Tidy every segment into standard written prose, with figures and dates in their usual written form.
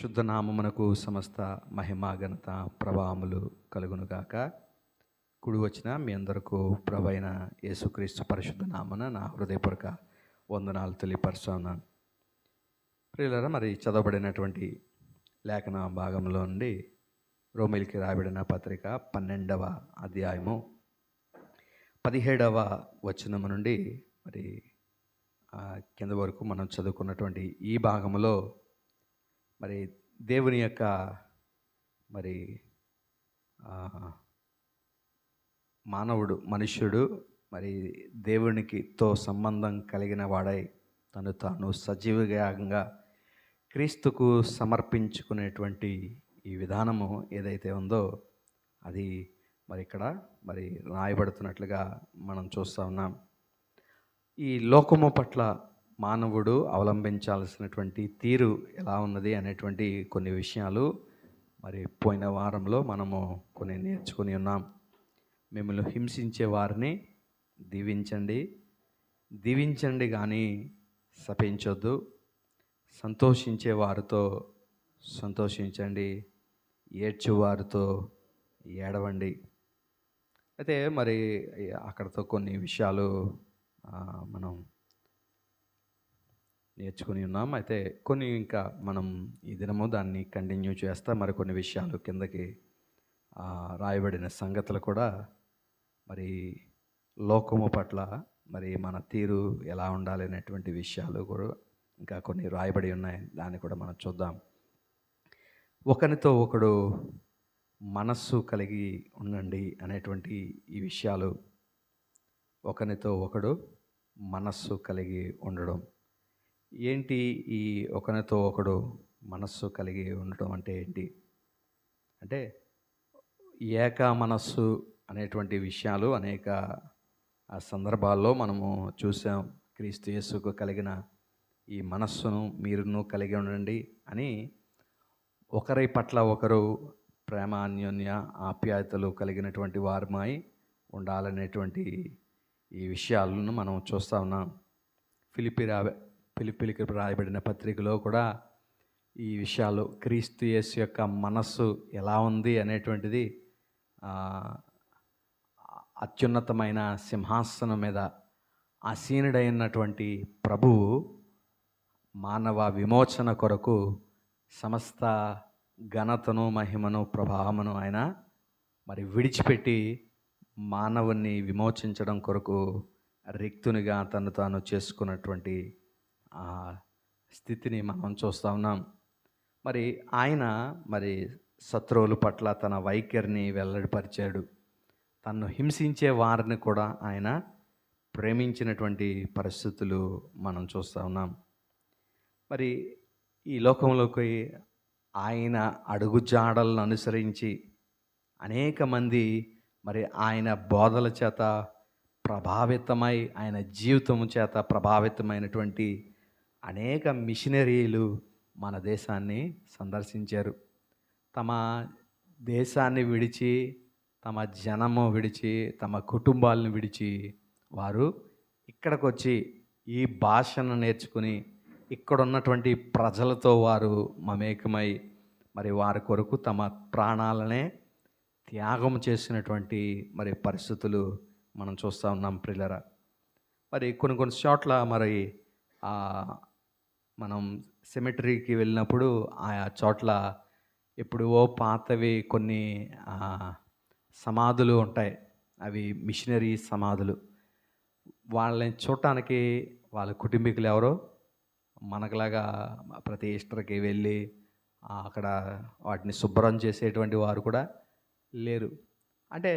పరిశుద్ధ నామమునకు సమస్త మహిమ ఘనత ప్రభావములు కలుగునుగాక. కుడి వచ్చిన మీ అందరకు ప్రభైన యేసుక్రీస్తు పరిశుద్ధ నామన నా హృదయపూర్వక వందనాలు తెలియపరుస్తున్నాను. ప్రియులారా, మరి చదవబడినటువంటి లేఖన భాగంలో నుండి రోమిలికి రాయబడిన పత్రిక 12వ అధ్యాయము 17వ వచనము నుండి మరి కింద వరకు మనం చదువుకున్నటువంటి ఈ భాగంలో మరి దేవుని యొక్క మరి మనుష్యుడు మరి దేవునికితో సంబంధం కలిగిన వాడై తను తాను సజీవయాగంగా క్రీస్తుకు సమర్పించుకునేటువంటి ఈ విధానము ఏదైతే ఉందో అది మరి ఇక్కడ మరి రాయబడుతున్నట్లుగా మనం చూస్తూ ఉన్నాం. ఈ లోకము పట్ల మానవుడు అవలంబించాల్సినటువంటి తీరు ఎలా ఉన్నది అనేటువంటి కొన్ని విషయాలు మరి పోయిన వారంలో మనము కొన్ని నేర్చుకుని ఉన్నాం. మిమ్మల్ని హింసించే వారిని దీవించండి కానీ శపించొద్దు, సంతోషించే వారితో సంతోషించండి, ఏడ్చువారితో ఏడవండి. అయితే మరి అక్కడతో కొన్ని విషయాలు మనం నేర్చుకుని ఉన్నాం. అయితే కొన్ని ఇంకా మనం ఈ దినము దాన్ని కంటిన్యూ చేస్తా మరికొన్ని విషయాలు కిందకి రాయబడిన సంగతులు కూడా మరి లోకము పట్ల మరి మన తీరు ఎలా ఉండాలి అనేటువంటి విషయాలు కూడా ఇంకా కొన్ని రాయబడి ఉన్నాయి. దాన్ని కూడా మనం చూద్దాం. ఒకరితో ఒకడు మనస్సు కలిగి ఉండండి అనేటువంటి ఈ విషయాలు. ఒకరితో ఒకడు మనస్సు కలిగి ఉండడం ఏంటి? ఈ ఒకరితో ఒకడు మనస్సు కలిగి ఉండటం అంటే ఏంటి అంటే, ఏక మనస్సు అనేటువంటి విషయాలు అనేక సందర్భాల్లో మనము చూసాం. క్రీస్తు యేసుకు కలిగిన ఈ మనస్సును మీరును కలిగి ఉండండి అని, ఒకరి పట్ల ఒకరు ప్రేమ, అన్యోన్య ఆప్యాయతలు కలిగినటువంటి వారమై ఉండాలనేటువంటి ఈ విషయాలను మనం చూస్తూ ఉన్నాం. ఫిలిప్పీలకు రాయబడిన పత్రికలో కూడా ఈ విషయాలు, క్రీస్తు యేసు యొక్క మనస్సు ఎలా ఉంది అనేటువంటిది అత్యున్నతమైన సింహాసనం మీద ఆసీనుడైనటువంటి ప్రభువు మానవ విమోచన కొరకు సమస్త ఘనతను, మహిమను, ప్రభావమును ఆయన మరి విడిచిపెట్టి మానవుని విమోచించడం కొరకు రిక్తునిగా తను తాను చేసుకున్నటువంటి ఆ స్థితిని మనం చూస్తూ ఉన్నాం. మరి ఆయన మరి శత్రువుల పట్ల తన వైఖరిని వెల్లడిపరిచాడు. తన్ను హింసించే వారిని కూడా ఆయన ప్రేమించినటువంటి పరిస్థితులు మనం చూస్తూ ఉన్నాం. మరి ఈ లోకంలోకి ఆయన అడుగుజాడలను అనుసరించి అనేక మంది మరి ఆయన బోధల చేత ప్రభావితమై, ఆయన జీవితము చేత ప్రభావితమైనటువంటి అనేక మిషనరీలు మన దేశాన్ని సందర్శించారు. తమ దేశాన్ని విడిచి, తమ జనము విడిచి, తమ కుటుంబాలను విడిచి వారు ఇక్కడికి వచ్చి ఈ భాషను నేర్చుకుని ఇక్కడ ఉన్నటువంటి ప్రజలతో వారు మమేకమై మరి వారి కొరకు తమ ప్రాణాలనే త్యాగం చేసినటువంటి మరి పరిస్థితులు మనం చూస్తూ ఉన్నాం. ప్రియులారా, మరి కొన్ని చోట్ల మరి మనం సెమెటరీకి వెళ్ళినప్పుడు ఆయా చోట్ల ఎప్పుడో పాతవి కొన్ని సమాధులు ఉంటాయి. అవి మిషనరీ సమాధులు. వాళ్ళని చూడటానికి వాళ్ళ కుటుంబీకులు ఎవరో మనకులాగా ప్రతి ఈస్టర్కి వెళ్ళి అక్కడ వాటిని శుభ్రం చేసేటువంటి వారు కూడా లేరు. అంటే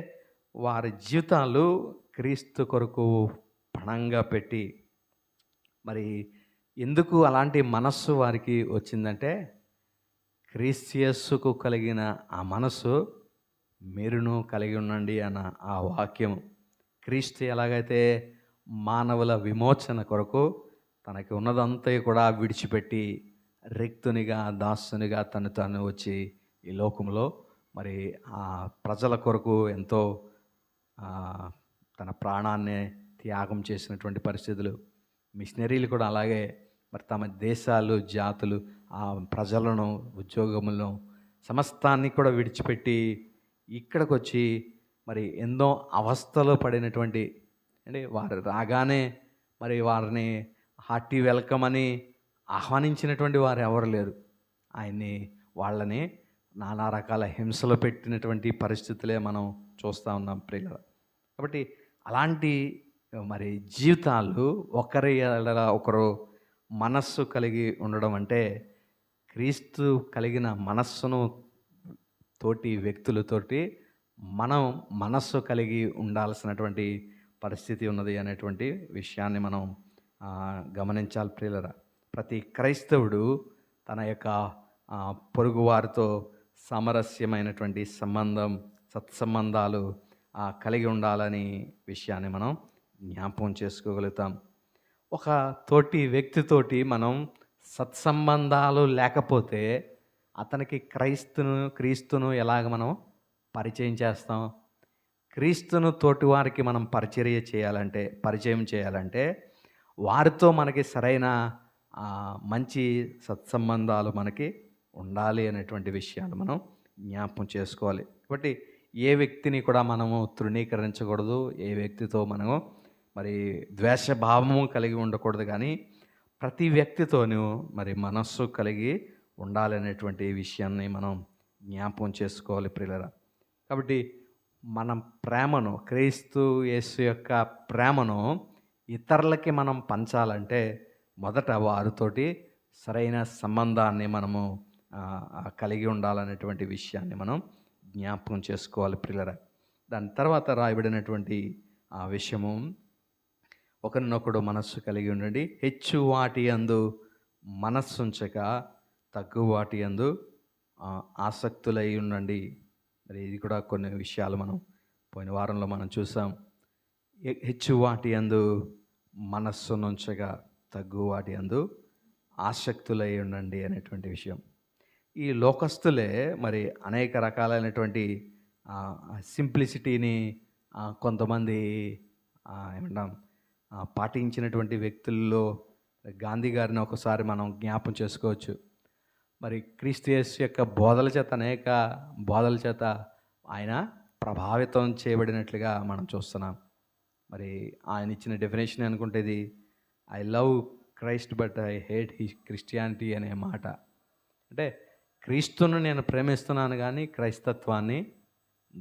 వారి జీవితాలు క్రీస్తు కొరకు పణంగా పెట్టి, మరి ఎందుకు అలాంటి మనస్సు వారికి వచ్చిందంటే, క్రీస్తు యేసుకు కలిగిన ఆ మనస్సు మీరును కలిగి ఉండండి అన్న ఆ వాక్యం. క్రీస్తు ఎలాగైతే మానవుల విమోచన కొరకు తనకి ఉన్నదంతా కూడా విడిచిపెట్టి రిక్తునిగా, దాసునిగా తను తాను వచ్చి ఈ లోకంలో మరి ఆ ప్రజల కొరకు ఎంతో తన ప్రాణాన్ని త్యాగం చేసినటువంటి పరిస్థితులు. మిషనరీలు కూడా అలాగే మరి తమ దేశాలు, జాతులు ఆ ప్రజలను, ఉద్యోగములను సమస్తాన్ని కూడా విడిచిపెట్టి ఇక్కడికొచ్చి మరి ఎన్నో అవస్థలు పడినటువంటి, అంటే వారు రాగానే మరి వారిని హార్టీ వెల్కమ్ అని ఆహ్వానించినటువంటి వారు ఎవరు లేరు. ఆయన్ని వాళ్ళని నానా రకాల హింసలు పెట్టినటువంటి పరిస్థితులే మనం చూస్తూ ఉన్నాం ప్రియులారా. కాబట్టి అలాంటి మరి జీవితాలు ఒకరి ఎడల ఒకరు మనస్సు కలిగి ఉండడం అంటే, క్రీస్తు కలిగిన మనస్సును తోటి వ్యక్తులతోటి మనం మనస్సు కలిగి ఉండాల్సినటువంటి పరిస్థితి ఉన్నది అనేటువంటి విషయాన్ని మనం గమనించాలి ప్రియులరా. ప్రతి క్రైస్తవుడు తన యొక్క పొరుగువారితో సామరస్యమైనటువంటి సత్సంబంధాలు కలిగి ఉండాలని విషయాన్ని మనం జ్ఞాపకం చేసుకోగలుగుతాం. ఒక తోటి వ్యక్తితోటి మనం సత్సంబంధాలు లేకపోతే అతనికి క్రీస్తును ఎలాగ మనం పరిచయం చేస్తాం? క్రీస్తును తోటి వారికి మనం పరిచయం చేయాలంటే వారితో మనకి సరైన మంచి సత్సంబంధాలు మనకి ఉండాలి అనేటువంటి విషయాలు మనం జ్ఞాపకం చేసుకోవాలి. కాబట్టి ఏ వ్యక్తిని కూడా మనము తృణీకరించకూడదు, ఏ వ్యక్తితో మనము మరి ద్వేషభావము కలిగి ఉండకూడదు. కానీ ప్రతి వ్యక్తితోనూ మరి మనస్సు కలిగి ఉండాలనేటువంటి విషయాన్ని మనం జ్ఞాపకం చేసుకోవాలి ప్రియులారా. కాబట్టి మనం ప్రేమను, క్రీస్తు యేసు యొక్క ప్రేమను ఇతరులకి మనం పంచాలంటే మొదట వారితోటి సరైన సంబంధాన్ని మనము కలిగి ఉండాలనేటువంటి విషయాన్ని మనం జ్ఞాపకం చేసుకోవాలి ప్రియులారా. దాని తర్వాత రాయబడినటువంటి ఆ విషయము, ఒకరినొకడు మనస్సు కలిగి ఉండండి, హెచ్చు వాటి యందు మనస్సుంచక తగ్గు వాటి యందు ఆసక్తులై ఉండండి. మరి ఇది కూడా కొన్ని విషయాలు మనం పోయిన వారంలో మనం చూసాం. హెచ్చు వాటి యందు మనస్సునుంచగా తగ్గు వాటి యందు ఆసక్తులై ఉండండి అనేటువంటి విషయం. ఈ లోకస్తులే మరి అనేక రకాలైనటువంటి సింప్లిసిటీని కొంతమంది ఏమంటాం పాటించినటువంటి వ్యక్తుల్లో గాంధీ గారిని ఒకసారి మనం జ్ఞాపం చేసుకోవచ్చు. మరి క్రీస్తు యేసు యొక్క అనేక బోధల చేత ఆయన ప్రభావితం చేయబడినట్లుగా మనం చూస్తున్నాం. మరి ఆయన ఇచ్చిన డెఫినేషన్ అనుకుంటే ఇది, I love Christ but I hate Christianity అనే మాట. అంటే క్రీస్తును నేను ప్రేమిస్తున్నాను కానీ క్రైస్తత్వాన్ని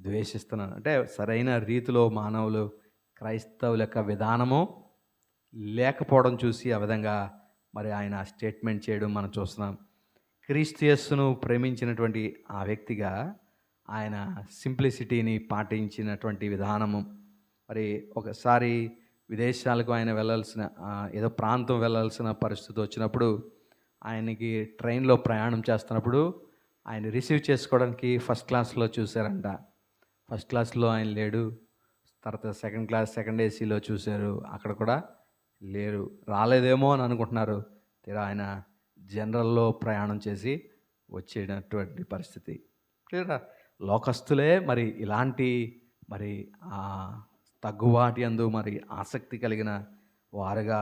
ద్వేషిస్తున్నాను. అంటే సరైన రీతిలో మానవులు క్రైస్తవుల యొక్క విధానము లేకపోవడం చూసి ఆ విధంగా మరి ఆయన స్టేట్మెంట్ చేయడం మనం చూస్తున్నాం. క్రీస్తు యేసును ప్రేమించినటువంటి ఆ వ్యక్తిగా ఆయన సింప్లిసిటీని పాటించినటువంటి విధానము. మరి ఒకసారి విదేశాలకు ఆయన వెళ్ళాల్సిన ఏదో ప్రాంతం వెళ్ళాల్సిన పరిస్థితి వచ్చినప్పుడు, ఆయనకి ట్రైన్లో ప్రయాణం చేస్తున్నప్పుడు ఆయన రిసీవ్ చేసుకోవడానికి ఫస్ట్ క్లాస్లో చూశారంట. ఫస్ట్ క్లాస్లో ఆయన లేడు. తర్వాత సెకండ్ ఏసీలో చూశారు, అక్కడ కూడా లేరు. రాలేదేమో అని అనుకుంటున్నారు. తీరా ఆయన జనరల్లో ప్రయాణం చేసి వచ్చేటటువంటి పరిస్థితి. లోకస్తులే మరి ఇలాంటి మరి తగ్గువాటి యందు మరి ఆసక్తి కలిగిన వారుగా,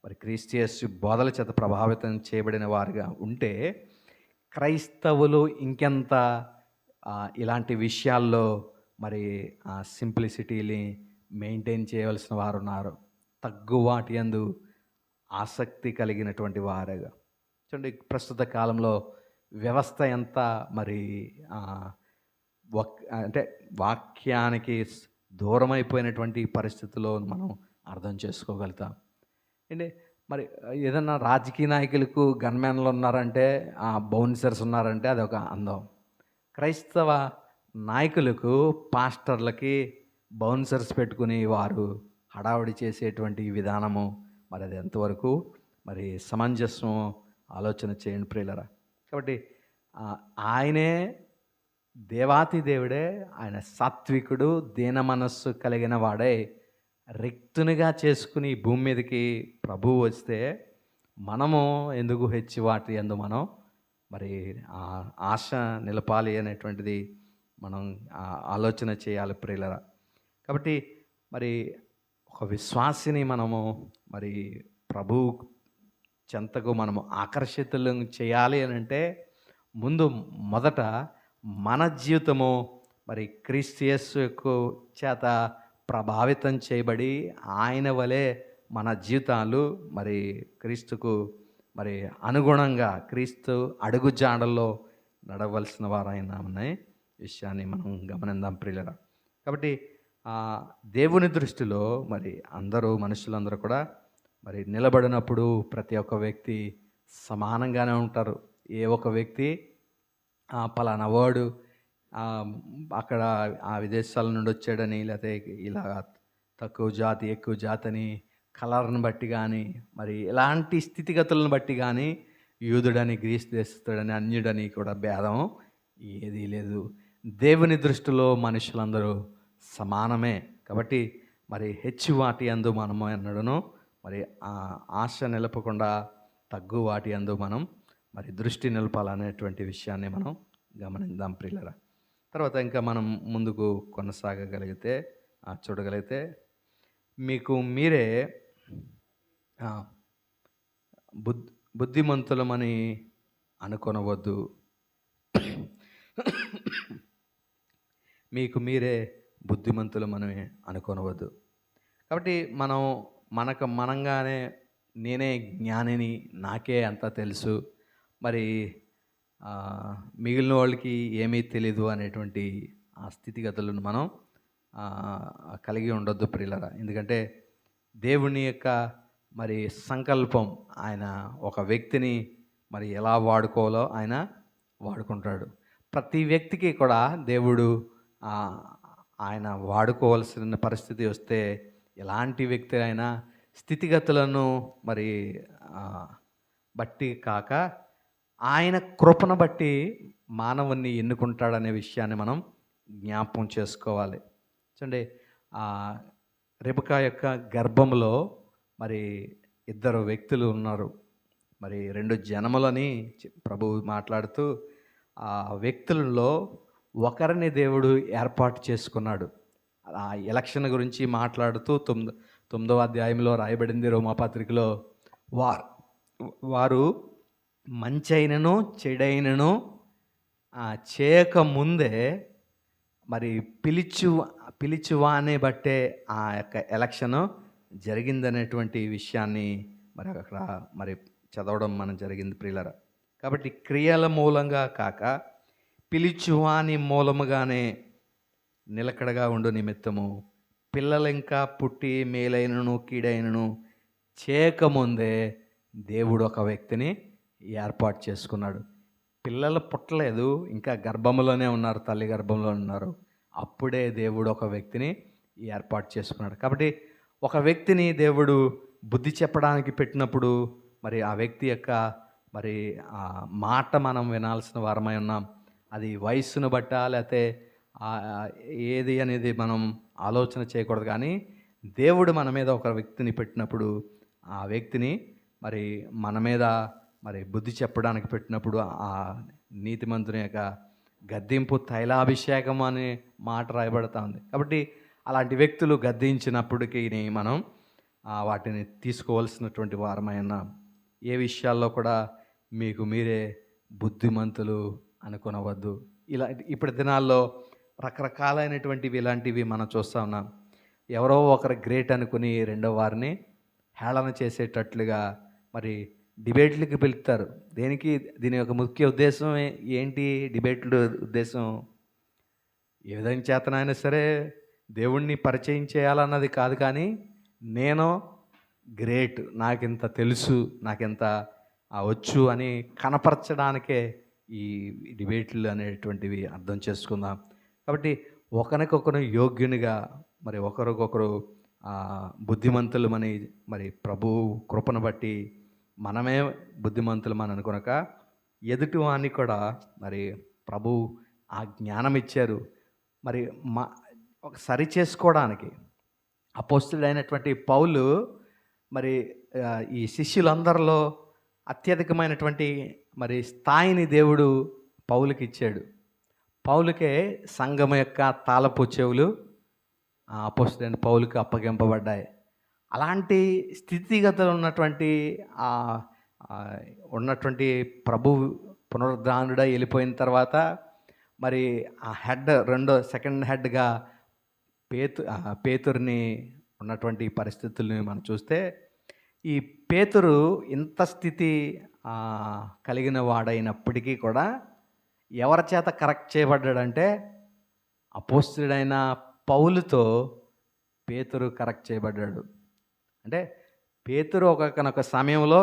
మరి క్రీస్తు యేసు బోధల చేత ప్రభావితం చేయబడిన వారుగా ఉంటే, క్రైస్తవులు ఇంకెంత ఇలాంటి విషయాల్లో మరి సింప్లిసిటీని మెయింటైన్ చేయవలసిన వారు ఉన్నారు. తగ్గువాటి యందు ఆసక్తి కలిగినటువంటి వారుగా. చూడండి, ప్రస్తుత కాలంలో వ్యవస్థ ఎంత మరి అంటే వాక్యానికి దూరమైపోయినటువంటి పరిస్థితుల్లో మనం అర్థం చేసుకోగలుగుతాం. అంటే మరి ఏదన్నా రాజకీయ నాయకులకు గన్మెన్లు ఉన్నారంటే, బౌన్సర్స్ ఉన్నారంటే అదొక అందం. క్రైస్తవ నాయకులకు, పాస్టర్లకి బౌన్సర్స్ పెట్టుకుని వారు హడావుడి చేసేటువంటి విధానము మరి అది ఎంతవరకు మరి సమంజసం ఆలోచన చేయండి ప్రియులరా. కాబట్టి ఆయనే దేవాతి దేవుడే, ఆయన సాత్వికుడు, దీన మనస్సు కలిగిన వాడే రిక్తునిగా చేసుకుని భూమి మీదకి ప్రభువు వస్తే మనము ఎందుకు హెచ్చి వాటి యందు మనం మరి ఆశ నిలపాలి అనేటువంటిది మనం ఆలోచన చేయాలి ప్రియులరా. కాబట్టి మరి ఒక విశ్వాసిని మనము మరి ప్రభు చెంతకు మనము ఆకర్షితులను చేయాలి అని అంటే ముందు మొదట మన జీవితము మరి క్రీస్తు యేసు యొక్క చేత ప్రభావితం చేయబడి ఆయన వలె మన జీవితాలు మరి క్రీస్తుకు మరి అనుగుణంగా క్రీస్తు అడుగుజాడల్లో నడవలసిన వారైనామనే విషయాన్ని మనం గమనిద్దాం ప్రియులరా. కాబట్టి దేవుని దృష్టిలో మరి అందరూ మనుషులందరూ కూడా మరి నిలబడినప్పుడు ప్రతి ఒక్క వ్యక్తి సమానంగానే ఉంటారు. ఏ ఒక్క వ్యక్తి పలానా వాడు అక్కడ ఆ విదేశాల నుండి వచ్చాడని, లేకపోతే ఇలా తక్కువ జాతి ఎక్కువ జాతి అని, కలర్ని బట్టి కానీ, మరి ఎలాంటి స్థితిగతులను బట్టి కానీ, యూదుడని గ్రీస్ దేశస్తుడని అన్యుడని కూడా భేదం ఏదీ లేదు. దేవుని దృష్టిలో మనుషులందరూ సమానమే. కాబట్టి మరి హెచ్చు వాటి అందు మనము ఎన్నడను మరి ఆశ నిలపకుండా తగ్గు వాటి అందు మనం మరి దృష్టి నిలపాలనేటువంటి విషయాన్ని మనం గమనిద్దాం ప్రియులరా. తర్వాత ఇంకా మనం ముందుకు కొనసాగగలిగితే చూడగలిగితే మీకు మీరే బుద్ధిమంతులమని అనుకొనవద్దు. మీకు మీరే బుద్ధిమంతులమని అనుకొనవద్దు. కాబట్టి మనకు మనంగానే నేనే జ్ఞానిని, నాకే అంతా తెలుసు, మరి మిగిలిన వాళ్ళకి ఏమీ తెలీదు అనేటువంటి ఆ స్థితిగతులను మనం కలిగి ఉండొద్దు ప్రియులరా. ఎందుకంటే దేవుని యొక్క మరి సంకల్పం, ఆయన ఒక వ్యక్తిని మరి ఎలా వాడుకోవాలో ఆయన వాడుకుంటాడు. ప్రతి వ్యక్తికి కూడా దేవుడు ఆయన వాడుకోవాల్సిన పరిస్థితి వస్తే ఎలాంటి వ్యక్తి అయినా స్థితిగతులను మరి బట్టి కాక ఆయన కృపను బట్టి మానవుని ఎన్నుకుంటాడనే విషయాన్ని మనం జ్ఞాపకం చేసుకోవాలి. చూడండి, రెబెకా యొక్క గర్భంలో మరి ఇద్దరు వ్యక్తులు ఉన్నారు. మరి 2 జనములని ప్రభువు మాట్లాడుతూ ఆ వ్యక్తులలో ఒకరిని దేవుడు ఏర్పాటు చేసుకున్నాడు. ఆ ఎలక్షన్ గురించి మాట్లాడుతూ 9వ అధ్యాయంలో రాయబడింది రోమాపత్రికలో, వారు మంచైనను చెడైనను చేయకముందే మరి పిలిచువానే బట్టే ఆ యొక్క ఎలక్షన్ జరిగిందనేటువంటి విషయాన్ని మరి అక్కడ మరి చదవడం మనం జరిగింది ప్రియులరా. కాబట్టి క్రియల మూలంగా కాక పిలిచువాని మూలముగానే నిలకడగా ఉండు నిమిత్తము పిల్లలు ఇంకా పుట్టి మేలైనను కీడైనను చేయకముందే దేవుడు ఒక వ్యక్తిని ఏర్పాటు చేసుకున్నాడు. పిల్లలు పుట్టలేదు, ఇంకా గర్భంలోనే ఉన్నారు, తల్లి గర్భంలో ఉన్నారు. అప్పుడే దేవుడు ఒక వ్యక్తిని ఏర్పాటు చేసుకున్నాడు. కాబట్టి ఒక వ్యక్తిని దేవుడు బుద్ధి చెప్పడానికి పెట్టినప్పుడు మరి ఆ వ్యక్తి యొక్క మరి ఆ మాట మనం వినాల్సిన వారమై ఉన్నాం. అది వయస్సును బట్టా లేకపోతే ఏది అనేది మనం ఆలోచన చేయకూడదు. కానీ దేవుడు మన మీద ఒక వ్యక్తిని పెట్టినప్పుడు ఆ వ్యక్తిని మరి మన మీద మరి బుద్ధి చెప్పడానికి పెట్టినప్పుడు ఆ నీతిమంతుని యొక్క గద్దింపు తైలాభిషేకం అనే మాట రాయబడతా ఉంది. కాబట్టి అలాంటి వ్యక్తులు గద్దించినప్పటికీ మనం వాటిని తీసుకోవాల్సినటువంటి వారమైన ఏ విషయాల్లో కూడా మీకు మీరే బుద్ధిమంతులు అనుకొనవద్దు. ఇలా ఇప్పటి దినాల్లో రకరకాలైనటువంటివి ఇలాంటివి మనం చూస్తూ ఉన్నాం. ఎవరో ఒకరు గ్రేట్ అనుకుని రెండో వారిని హేళన చేసేటట్లుగా మరి డిబేట్లకి పిలుస్తారు. దేనికి? దీని యొక్క ముఖ్య ఉద్దేశం ఏంటి? డిబేట్ల ఉద్దేశం ఏ విధంగా చేతనైనా సరే దేవుణ్ణి పరిచయం చేయాలన్నది కాదు, కానీ నేను గ్రేట్, నాకింత తెలుసు, నాకింత వచ్చు అని కనపరచడానికే ఈ డిబేట్లు అనేటువంటివి అర్థం చేసుకుందాం. కాబట్టి ఒకరికొకరు యోగ్యునిగా మరి ఒకరికొకరు బుద్ధిమంతులమని మరి ప్రభు కృపను బట్టి మనమే బుద్ధిమంతులు అని అనుకునక ఎదుటి వాన్ని కూడా మరి ప్రభు ఆ జ్ఞానం ఇచ్చారు. మరి ఒక సరి చేసుకోవడానికి అపోస్తుడైనటువంటి పౌలు మరి ఈ శిష్యులందరిలో అత్యధికమైనటువంటి మరి స్థాయిని దేవుడు పౌలుకి ఇచ్చాడు. పౌలుకే సంఘం యొక్క తాళపు చెవులు అపోస్తుడైన పౌలుకి అప్పగింపబడ్డాయి. అలాంటి స్థితిగతులు ఉన్నటువంటి ఉన్నటువంటి ప్రభు పునరుద్ధానుడై వెళ్ళిపోయిన తర్వాత మరి ఆ సెకండ్ హెడ్గా పేతురుని ఉన్నటువంటి పరిస్థితుల్ని మనం చూస్తే, ఈ పేతురు ఇంత స్థితి కలిగిన వాడైనప్పటికీ కూడా ఎవరి చేత కరెక్ట్ చేయబడ్డాడంటే అపోస్తలుడైన పౌలుతో పేతురు కరెక్ట్ చేయబడ్డాడు. అంటే పేతురు ఒకనొక సమయంలో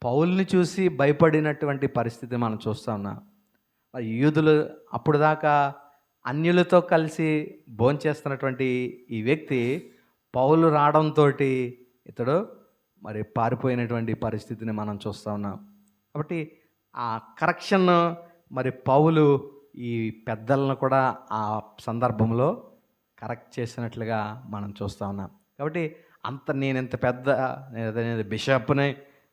పౌలుని చూసి భయపడినటువంటి పరిస్థితి మనం చూస్తూ ఉన్నాం. యూదులు అప్పుడు దాకా అన్యులతో కలిసి భోంచేస్తున్నటువంటి ఈ వ్యక్తి పౌలు రావడంతో ఇతడు మరి పారిపోయినటువంటి పరిస్థితిని మనం చూస్తూ ఉన్నాం. కాబట్టి ఆ కరెక్షన్ మరి పౌలు ఈ పెద్దలను కూడా ఆ సందర్భంలో కరెక్ట్ చేసినట్లుగా మనం చూస్తూ ఉన్నాం. కాబట్టి నేను ఇంత పెద్ద నేను బిషప్ని,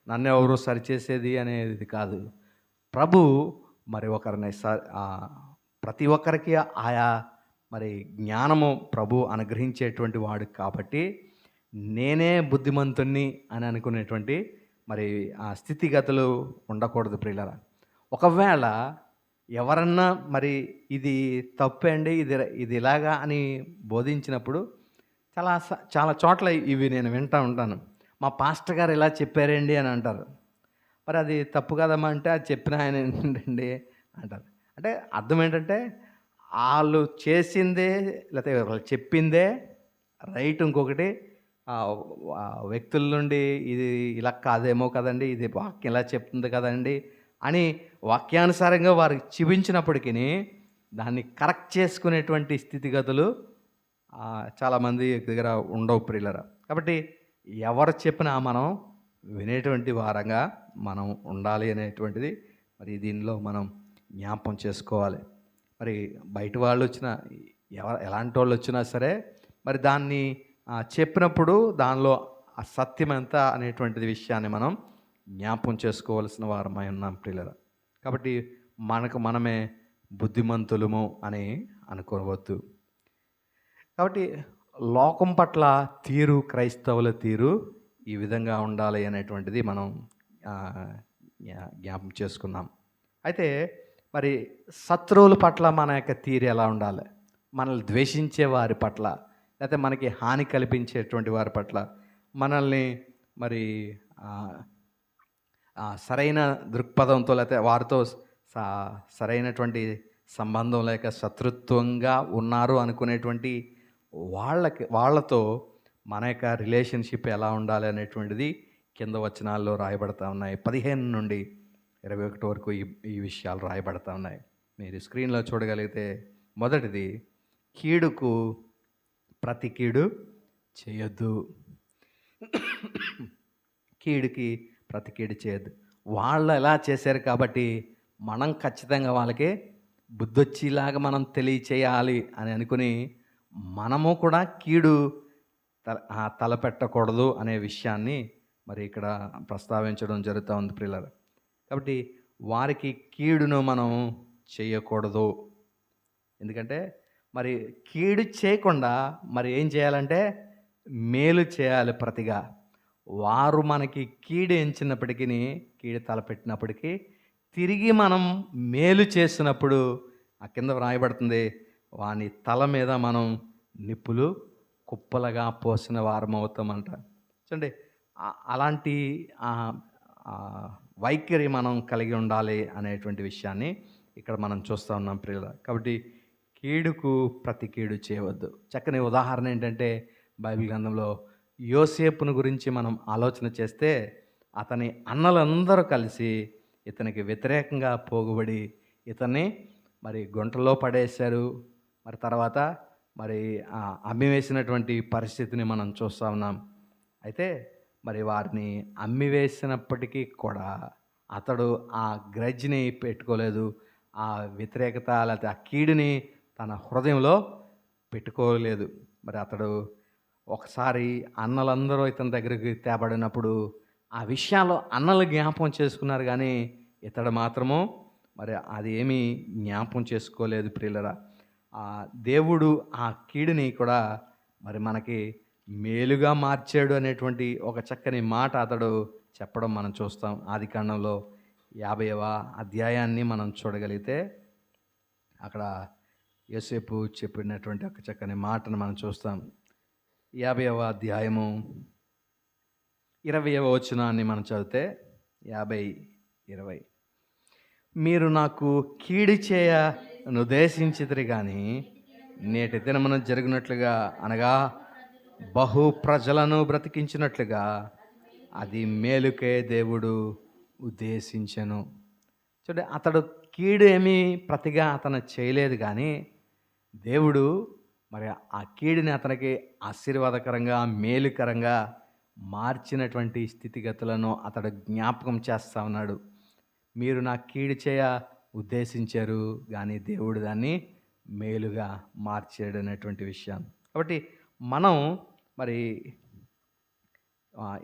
నన్ను ఎవరు సరిచేసేది అనేది కాదు. ప్రభు మరి ఒకరిని ప్రతి ఒక్కరికి ఆయా మరి జ్ఞానము ప్రభు అనుగ్రహించేటువంటి వాడు కాబట్టి నేనే బుద్ధిమంతుణ్ణి అని అనుకునేటువంటి మరి ఆ స్థితిగతులు ఉండకూడదు ప్రియులారా. ఒకవేళ ఎవరన్నా మరి ఇది తప్పే అండి, ఇది ఇలాగా అని బోధించినప్పుడు చాలా చోట్ల ఇవి నేను వింటూ ఉంటాను. మా పాస్టర్ గారు ఇలా చెప్పారండి అని అంటారు. మరి అది తప్పు కదమ్మా అంటే, అది చెప్పిన ఆయన ఏంటండి అంటారు. అంటే అర్థం ఏంటంటే వాళ్ళు చేసిందే లేకపోతే వాళ్ళు చెప్పిందే రైట్, ఇంకొకటి వ్యక్తుల నుండి ఇది ఇలా కాదేమో కదండి, ఇది వాక్యం ఇలా చెప్తుంది కదండి అని వాక్యానుసారంగా వారికి చూపించినప్పటికీ దాన్ని కరెక్ట్ చేసుకునేటువంటి స్థితిగతులు చాలామంది దగ్గర ఉండవు ప్రియులరా. కాబట్టి ఎవరు చెప్పినా మనం వినేటువంటి వారంగా మనం ఉండాలి అనేటువంటిది మరి దీనిలో మనం జ్ఞాపకం చేసుకోవాలి. మరి బయట వాళ్ళు వచ్చినా, ఎలాంటి వాళ్ళు వచ్చినా సరే మరి దాన్ని చెప్పినప్పుడు దానిలో ఆ సత్యం ఎంత అనేటువంటిది విషయాన్ని మనం జ్ఞాపకం చేసుకోవాల్సిన వారమై ఉన్నాం ప్రియులరా. కాబట్టి మనమే బుద్ధిమంతులము అని అనుకోవద్దు. కాబట్టి లోకం పట్ల తీరు, క్రైస్తవుల తీరు ఈ విధంగా ఉండాలి అనేటువంటిది మనం జ్ఞాపకం చేసుకున్నాం. అయితే మరి శత్రువుల పట్ల మన యొక్క తీరు ఎలా ఉండాలి? మనల్ని ద్వేషించే వారి పట్ల, లేకపోతే మనకి హాని కల్పించేటువంటి వారి పట్ల మనల్ని మరి సరైన దృక్పథంతో లేకపోతే వారితో సరైనటువంటి సంబంధం లేక శత్రుత్వంగా ఉన్నారు అనుకునేటువంటి వాళ్ళతో మన యొక్క రిలేషన్షిప్ ఎలా ఉండాలి అనేటువంటిది కింద వచనాల్లో రాయబడతా ఉన్నాయి. 15 నుండి 21 వరకు ఈ విషయాలు రాయబడతా ఉన్నాయి. మీరు స్క్రీన్లో చూడగలిగితే, మొదటిది, కీడుకు ప్రతి కీడు చేయొద్దు. కీడుకి ప్రతి కీడు చేయొద్దు. వాళ్ళు ఎలా చేశారు కాబట్టి మనం ఖచ్చితంగా వాళ్ళకి బుద్ధొచ్చేలాగా మనం తెలియచేయాలి అని అనుకుని మనము కూడా కీడు తలపెట్టకూడదు అనే విషయాన్ని మరి ఇక్కడ ప్రస్తావించడం జరుగుతూ ఉంది ప్రియులారా. కాబట్టి వారికి కీడును మనం చేయకూడదు. ఎందుకంటే మరి కీడు చేయకుండా మరి ఏం చేయాలంటే మేలు చేయాలి ప్రతిగా. వారు మనకి కీడు ఎంచినప్పటికీ, కీడు తలపెట్టినప్పటికీ తిరిగి మనం మేలు చేసినప్పుడు ఆ కింద వ్రాయబడుతుంది, వాని తల మీద మనం నిప్పులు కుప్పలుగా పోసిన వారం అవుతామంట. చూడండి, అలాంటి వైఖరి మనం కలిగి ఉండాలి అనేటువంటి విషయాన్ని ఇక్కడ మనం చూస్తూ ఉన్నాం ప్రియుల. కాబట్టి కీడుకు ప్రతి కీడు చేయవద్దు. చక్కని ఉదాహరణ ఏంటంటే, బైబిల్ గ్రంథంలో యోసేపును గురించి మనం ఆలోచన చేస్తే, అతని అన్నలందరూ కలిసి ఇతనికి వ్యతిరేకంగా పోగుబడి ఇతన్ని మరి గుంటలో పడేశారు. మరి తర్వాత మరి అమ్మివేసినటువంటి పరిస్థితిని మనం చూస్తూ ఉన్నాం. అయితే మరి వారిని అమ్మివేసినప్పటికీ కూడా అతడు ఆ గ్రడ్జ్ని పెట్టుకోలేదు, ఆ వ్యతిరేకత లేకపోతే ఆ కీడుని తన హృదయంలో పెట్టుకోలేదు. మరి అతడు ఒకసారి అన్నలందరూ ఇతని దగ్గరికి తేబడినప్పుడు ఆ విషయాలు అన్నలు జ్ఞాపకం చేసుకున్నారు, కానీ ఇతడు మాత్రము మరి అది ఏమీ జ్ఞాపకం చేసుకోలేదు ప్రియులరా. దేవుడు ఆ కీడుని కూడా మరి మనకి మేలుగా మార్చాడు అనేటువంటి ఒక చక్కని మాట అతడు చెప్పడం మనం చూస్తాం. ఆదికాండంలో 50వ అధ్యాయాన్ని మనం చూడగలిగితే అక్కడ యోసేపు చెప్పినటువంటి ఒక చక్కని మాటను మనం చూస్తాం. 50వ అధ్యాయము 20వ వచనాన్ని మనం చదివితే 50:20 మీరు నాకు కీడు చేయ నుద్దేశించితిరి గాని నేటి దినమున జరిగినట్లుగా అనగా బహు ప్రజలను బ్రతికించినట్లుగా అది మేలుకే దేవుడు ఉద్దేశించెను. చూడండి, అతడు కీడు ఏమీ ప్రతిగా అతను చేయలేదు, కానీ దేవుడు మరి ఆ కీడుని అతనికి ఆశీర్వాదకరంగా మేలుకరంగా మార్చినటువంటి స్థితిగతులను అతడు జ్ఞాపకం చేస్తూ ఉన్నాడు. మీరు నా కీడు చేయ ఉద్దేశించారు, కానీ దేవుడు దాన్ని మేలుగా మార్చాడు అనేటువంటి విషయాన్ని. కాబట్టి మనం మరి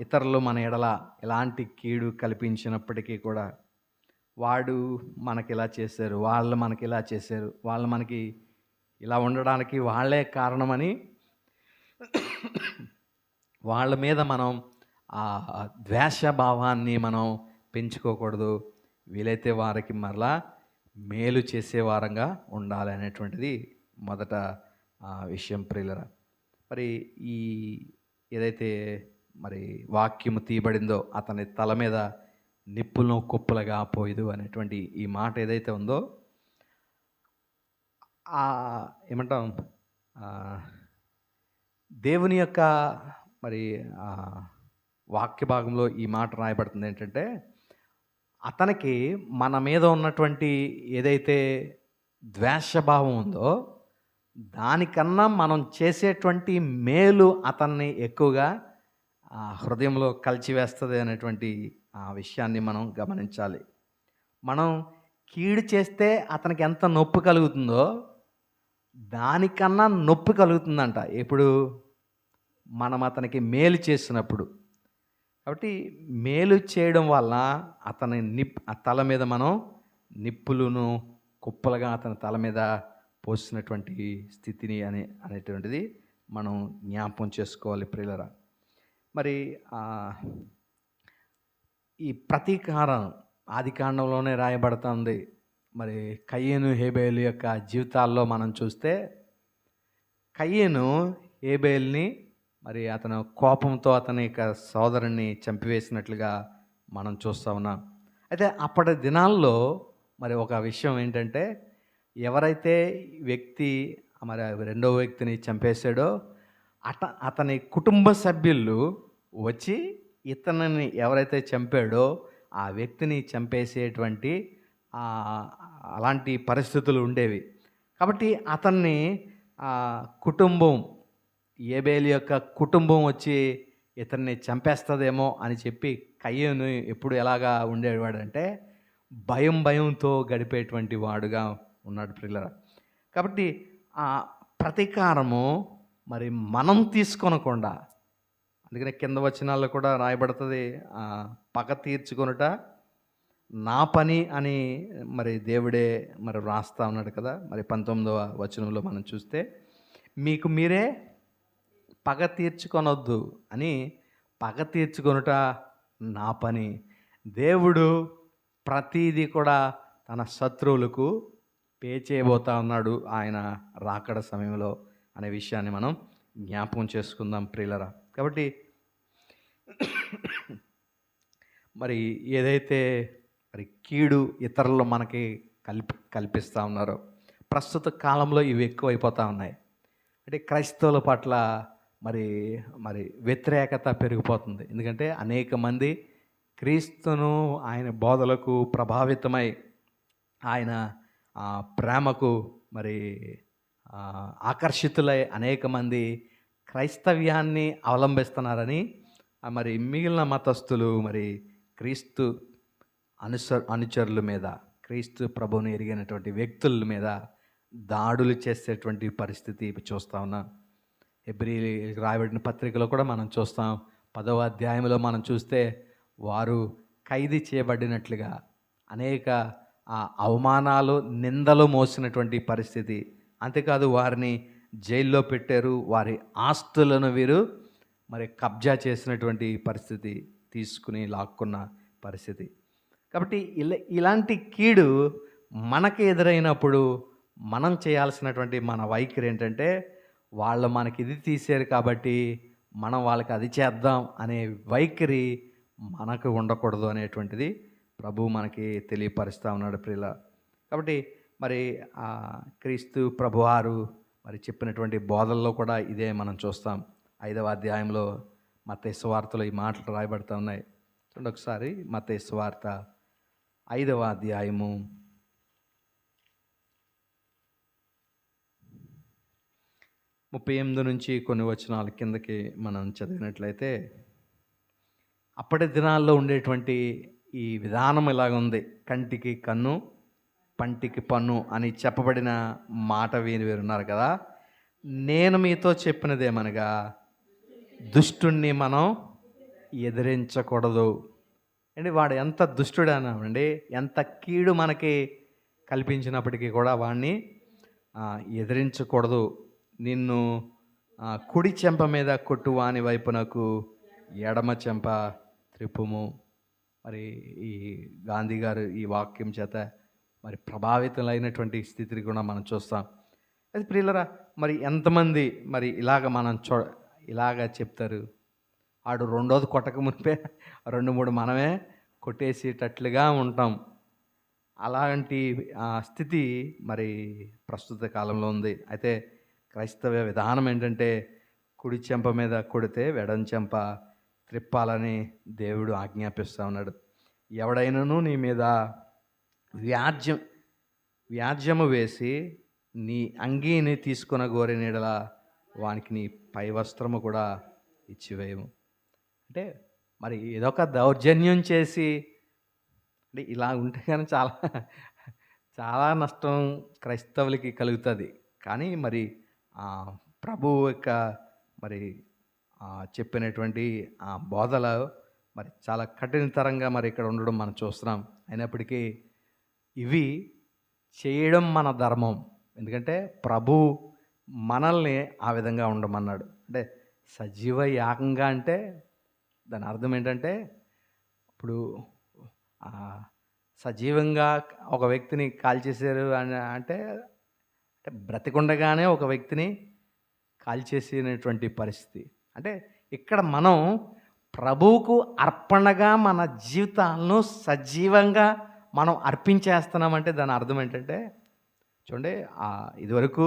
ఇతరులు మన ఎడల ఎలాంటి కీడు కల్పించినప్పటికీ కూడా వాడు మనకి ఇలా చేశారు, వాళ్ళు మనకి ఇలా చేశారు, వాళ్ళు మనకి ఇలా ఉండడానికి వాళ్ళే కారణమని వాళ్ళ మీద మనం ఆ ద్వేషభావాన్ని మనం పెంచుకోకూడదు. వీలైతే వారికి మరలా మేలు చేసే వారంగా ఉండాలి అనేటువంటిది మొదట విషయం ప్రియులరా. మరి ఈ ఏదైతే మరి వాక్యము తీయబడిందో అతని తల మీద నిప్పులను కుప్పలుగా పోయదు అనేటువంటి ఈ మాట ఏదైతే ఉందో ఏమంటాం, దేవుని యొక్క మరి వాక్య భాగంలో ఈ మాట రాయబడుతుంది ఏంటంటే, అతనికి మన మీద ఉన్నటువంటి ఏదైతే ద్వేషభావం ఉందో దానికన్నా మనం చేసేటువంటి మేలు అతన్ని ఎక్కువగా హృదయంలో కలిచివేస్తుంది అనేటువంటి ఆ విషయాన్ని మనం గమనించాలి. మనం కీడు చేస్తే అతనికి ఎంత నొప్పి కలుగుతుందో దానికన్నా నొప్పి కలుగుతుందంట ఎప్పుడు మనం అతనికి మేలు చేసినప్పుడు. కాబట్టి మేలు చేయడం వల్ల అతని తల మీద మనం నిప్పులను కుప్పలుగా అతని తల మీద పోసినటువంటి స్థితిని అనేటువంటిది మనం జ్ఞాపకం చేసుకోవాలి ప్రియులరా. మరి ఈ ప్రతీకారం ఆదికాండంలోనే రాయబడుతుంది. మరి కయ్యను హేబేలు యొక్క జీవితాల్లో మనం చూస్తే కయ్యను హేబేల్ని మరి అతను కోపంతో అతని యొక్క సోదరుని చంపివేసినట్లుగా మనం చూస్తూ ఉన్నాం. అయితే అప్పటి దినాల్లో మరి ఒక విషయం ఏంటంటే, ఎవరైతే వ్యక్తి మరి రెండవ వ్యక్తిని చంపేశాడో అతని కుటుంబ సభ్యులు వచ్చి ఇతనిని ఎవరైతే చంపాడో ఆ వ్యక్తిని చంపేసేటువంటి అలాంటి పరిస్థితులు ఉండేవి. కాబట్టి అతన్ని కుటుంబం ఏబేలు యొక్క కుటుంబం వచ్చి ఇతన్ని చంపేస్తుందేమో అని చెప్పి కయ్యను ఎప్పుడు ఎలాగా ఉండేవాడంటే భయంతో గడిపేటువంటి వాడుగా ఉన్నాడు ప్రియులరా. కాబట్టి ఆ ప్రతీకారము మరి మనం తీసుకొనకుండా, అందుకనే కింద వచనాల్లో కూడా రాయబడుతుంది, పగ తీర్చుకొనుట నా పని అని మరి దేవుడే మరి రాస్తా ఉన్నాడు కదా. మరి 19వ వచనంలో మనం చూస్తే మీకు మీరే పగ తీర్చుకొనొద్దు అని, పగ తీర్చుకొనుట నా పని. దేవుడు ప్రతీది కూడా తన శత్రువులకు పే చేయబోతా ఉన్నాడు ఆయన రాకడ సమయంలో అనే విషయాన్ని మనం జ్ఞాపకం చేసుకుందాం ప్రియులరా. కాబట్టి మరి ఏదైతే మరి కీడు ఇతరులు మనకి కల్పిస్తూ ఉన్నారో ప్రస్తుత కాలంలో ఇవి ఎక్కువైపోతూ ఉన్నాయి. అంటే క్రైస్తవుల పట్ల మరి వ్యతిరేకత పెరిగిపోతుంది. ఎందుకంటే అనేక మంది క్రీస్తును ఆయన బోధలకు ప్రభావితమై ఆయన ప్రేమకు మరి ఆకర్షితులై అనేక మంది క్రైస్తవ్యాన్ని అవలంబిస్తున్నారని మరి మిగిలిన మతస్థులు మరి క్రీస్తు అనుచరుల మీద, క్రీస్తు ప్రభువుని ఎరిగినటువంటి వ్యక్తుల మీద దాడులు చేసేటువంటి పరిస్థితి చూస్తూ ఉన్నాం. హెబ్రీయులకు రాయబడిన పత్రికలో కూడా మనం చూస్తాం. 10వ అధ్యాయంలో మనం చూస్తే వారు ఖైదు చేయబడినట్లుగా అనేక అవమానాలు నిందలు మోసినటువంటి పరిస్థితి. అంతేకాదు వారిని జైల్లో పెట్టారు, వారి ఆస్తులను వీరు మరి కబ్జా చేసినటువంటి పరిస్థితి. తీసుకుని లాక్కున్న పరిస్థితి. కాబట్టి ఇలాంటి కీడు మనకి ఎదురైనప్పుడు మనం చేయాల్సినటువంటి మన వైఖరి ఏంటంటే, వాళ్ళు మనకి ఇది తీశారు కాబట్టి మనం వాళ్ళకి అది చేద్దాం అనే వైఖరి మనకు ఉండకూడదు అనేటువంటిది ప్రభువు మనకి తెలియపరుస్తూ ఉన్నాడు ప్రియుల. కాబట్టి మరి క్రీస్తు ప్రభువారు మరి చెప్పినటువంటి బోధల్లో కూడా ఇదే మనం చూస్తాం. 5వ అధ్యాయంలో మత్తయి సువార్తలో ఈ మాటలు రాయబడుతూ ఉన్నాయి. చూడండి ఒకసారి మత్తయి సువార్త 5వ అధ్యాయము 38 నుంచి కొన్ని వచనాల కిందకి మనం చదివినట్లయితే, అప్పటి దినాల్లో ఉండేటువంటి ఈ విధానం ఇలాగుంది. కంటికి కన్ను, పంటికి పన్ను అని చెప్పబడిన మాట వీరున్నారు కదా. నేను మీతో చెప్పినదేమనగా, దుష్టుణ్ణి మనం ఎదిరించకూడదు. అంటే వాడు ఎంత దుష్టుడనామండి, ఎంత కీడు మనకి కల్పించినప్పటికీ కూడా వాడిని ఎదిరించకూడదు. నిన్ను కుడి చెంప మీద కొట్టు వాని వైపునకు ఎడమ చెంప త్రిప్పుము. మరి ఈ గాంధీ గారు ఈ వాక్యం చేత మరి ప్రభావితులైనటువంటి స్థితిని కూడా మనం చూస్తాం. అది ప్రియులరా, మరి ఎంతమంది మరి ఇలాగ చెప్తారు. ఆడు రెండోది కొట్టక మునిపే 2-3 మనమే కొట్టేసేటట్లుగా ఉంటాం. అలాంటి స్థితి మరి ప్రస్తుత కాలంలో ఉంది. అయితే క్రైస్తవ విధానం ఏంటంటే, కుడి చెంప మీద కొడితే ఎడమ చెంప త్రిప్పాలని దేవుడు ఆజ్ఞాపిస్తూ ఉన్నాడు. ఎవడైనాను నీ మీద వ్యాజ్యము వేసి నీ అంగీని తీసుకున్న గోరెనీడల వానికి నీ పై వస్త్రము కూడా ఇచ్చివేయము. అంటే మరి ఏదొక దౌర్జన్యం చేసి అంటే ఇలా ఉంటే కానీ చాలా చాలా నష్టం క్రైస్తవులకి కలుగుతుంది. కానీ మరి ప్రభువు యొక్క మరి చెప్పినటువంటి బోధలు మరి చాలా కఠినతరంగా మరి ఇక్కడ ఉండడం మనం చూస్తున్నాం. అయినప్పటికీ ఇవి చేయడం మన ధర్మం. ఎందుకంటే ప్రభు మనల్ని ఆ విధంగా ఉండమన్నాడు. అంటే సజీవ యాగంగా అంటే దాని అర్థం ఏంటంటే, ఇప్పుడు సజీవంగా ఒక వ్యక్తిని కాల్చేసారు అని అంటే బ్రతికుండగానే ఒక వ్యక్తిని కాల్చేసినటువంటి పరిస్థితి. అంటే ఇక్కడ మనం ప్రభువుకు అర్పణగా మన జీవితాలను సజీవంగా మనం అర్పించేస్తున్నామంటే దాని అర్థం ఏంటంటే, చూడండి, ఇదివరకు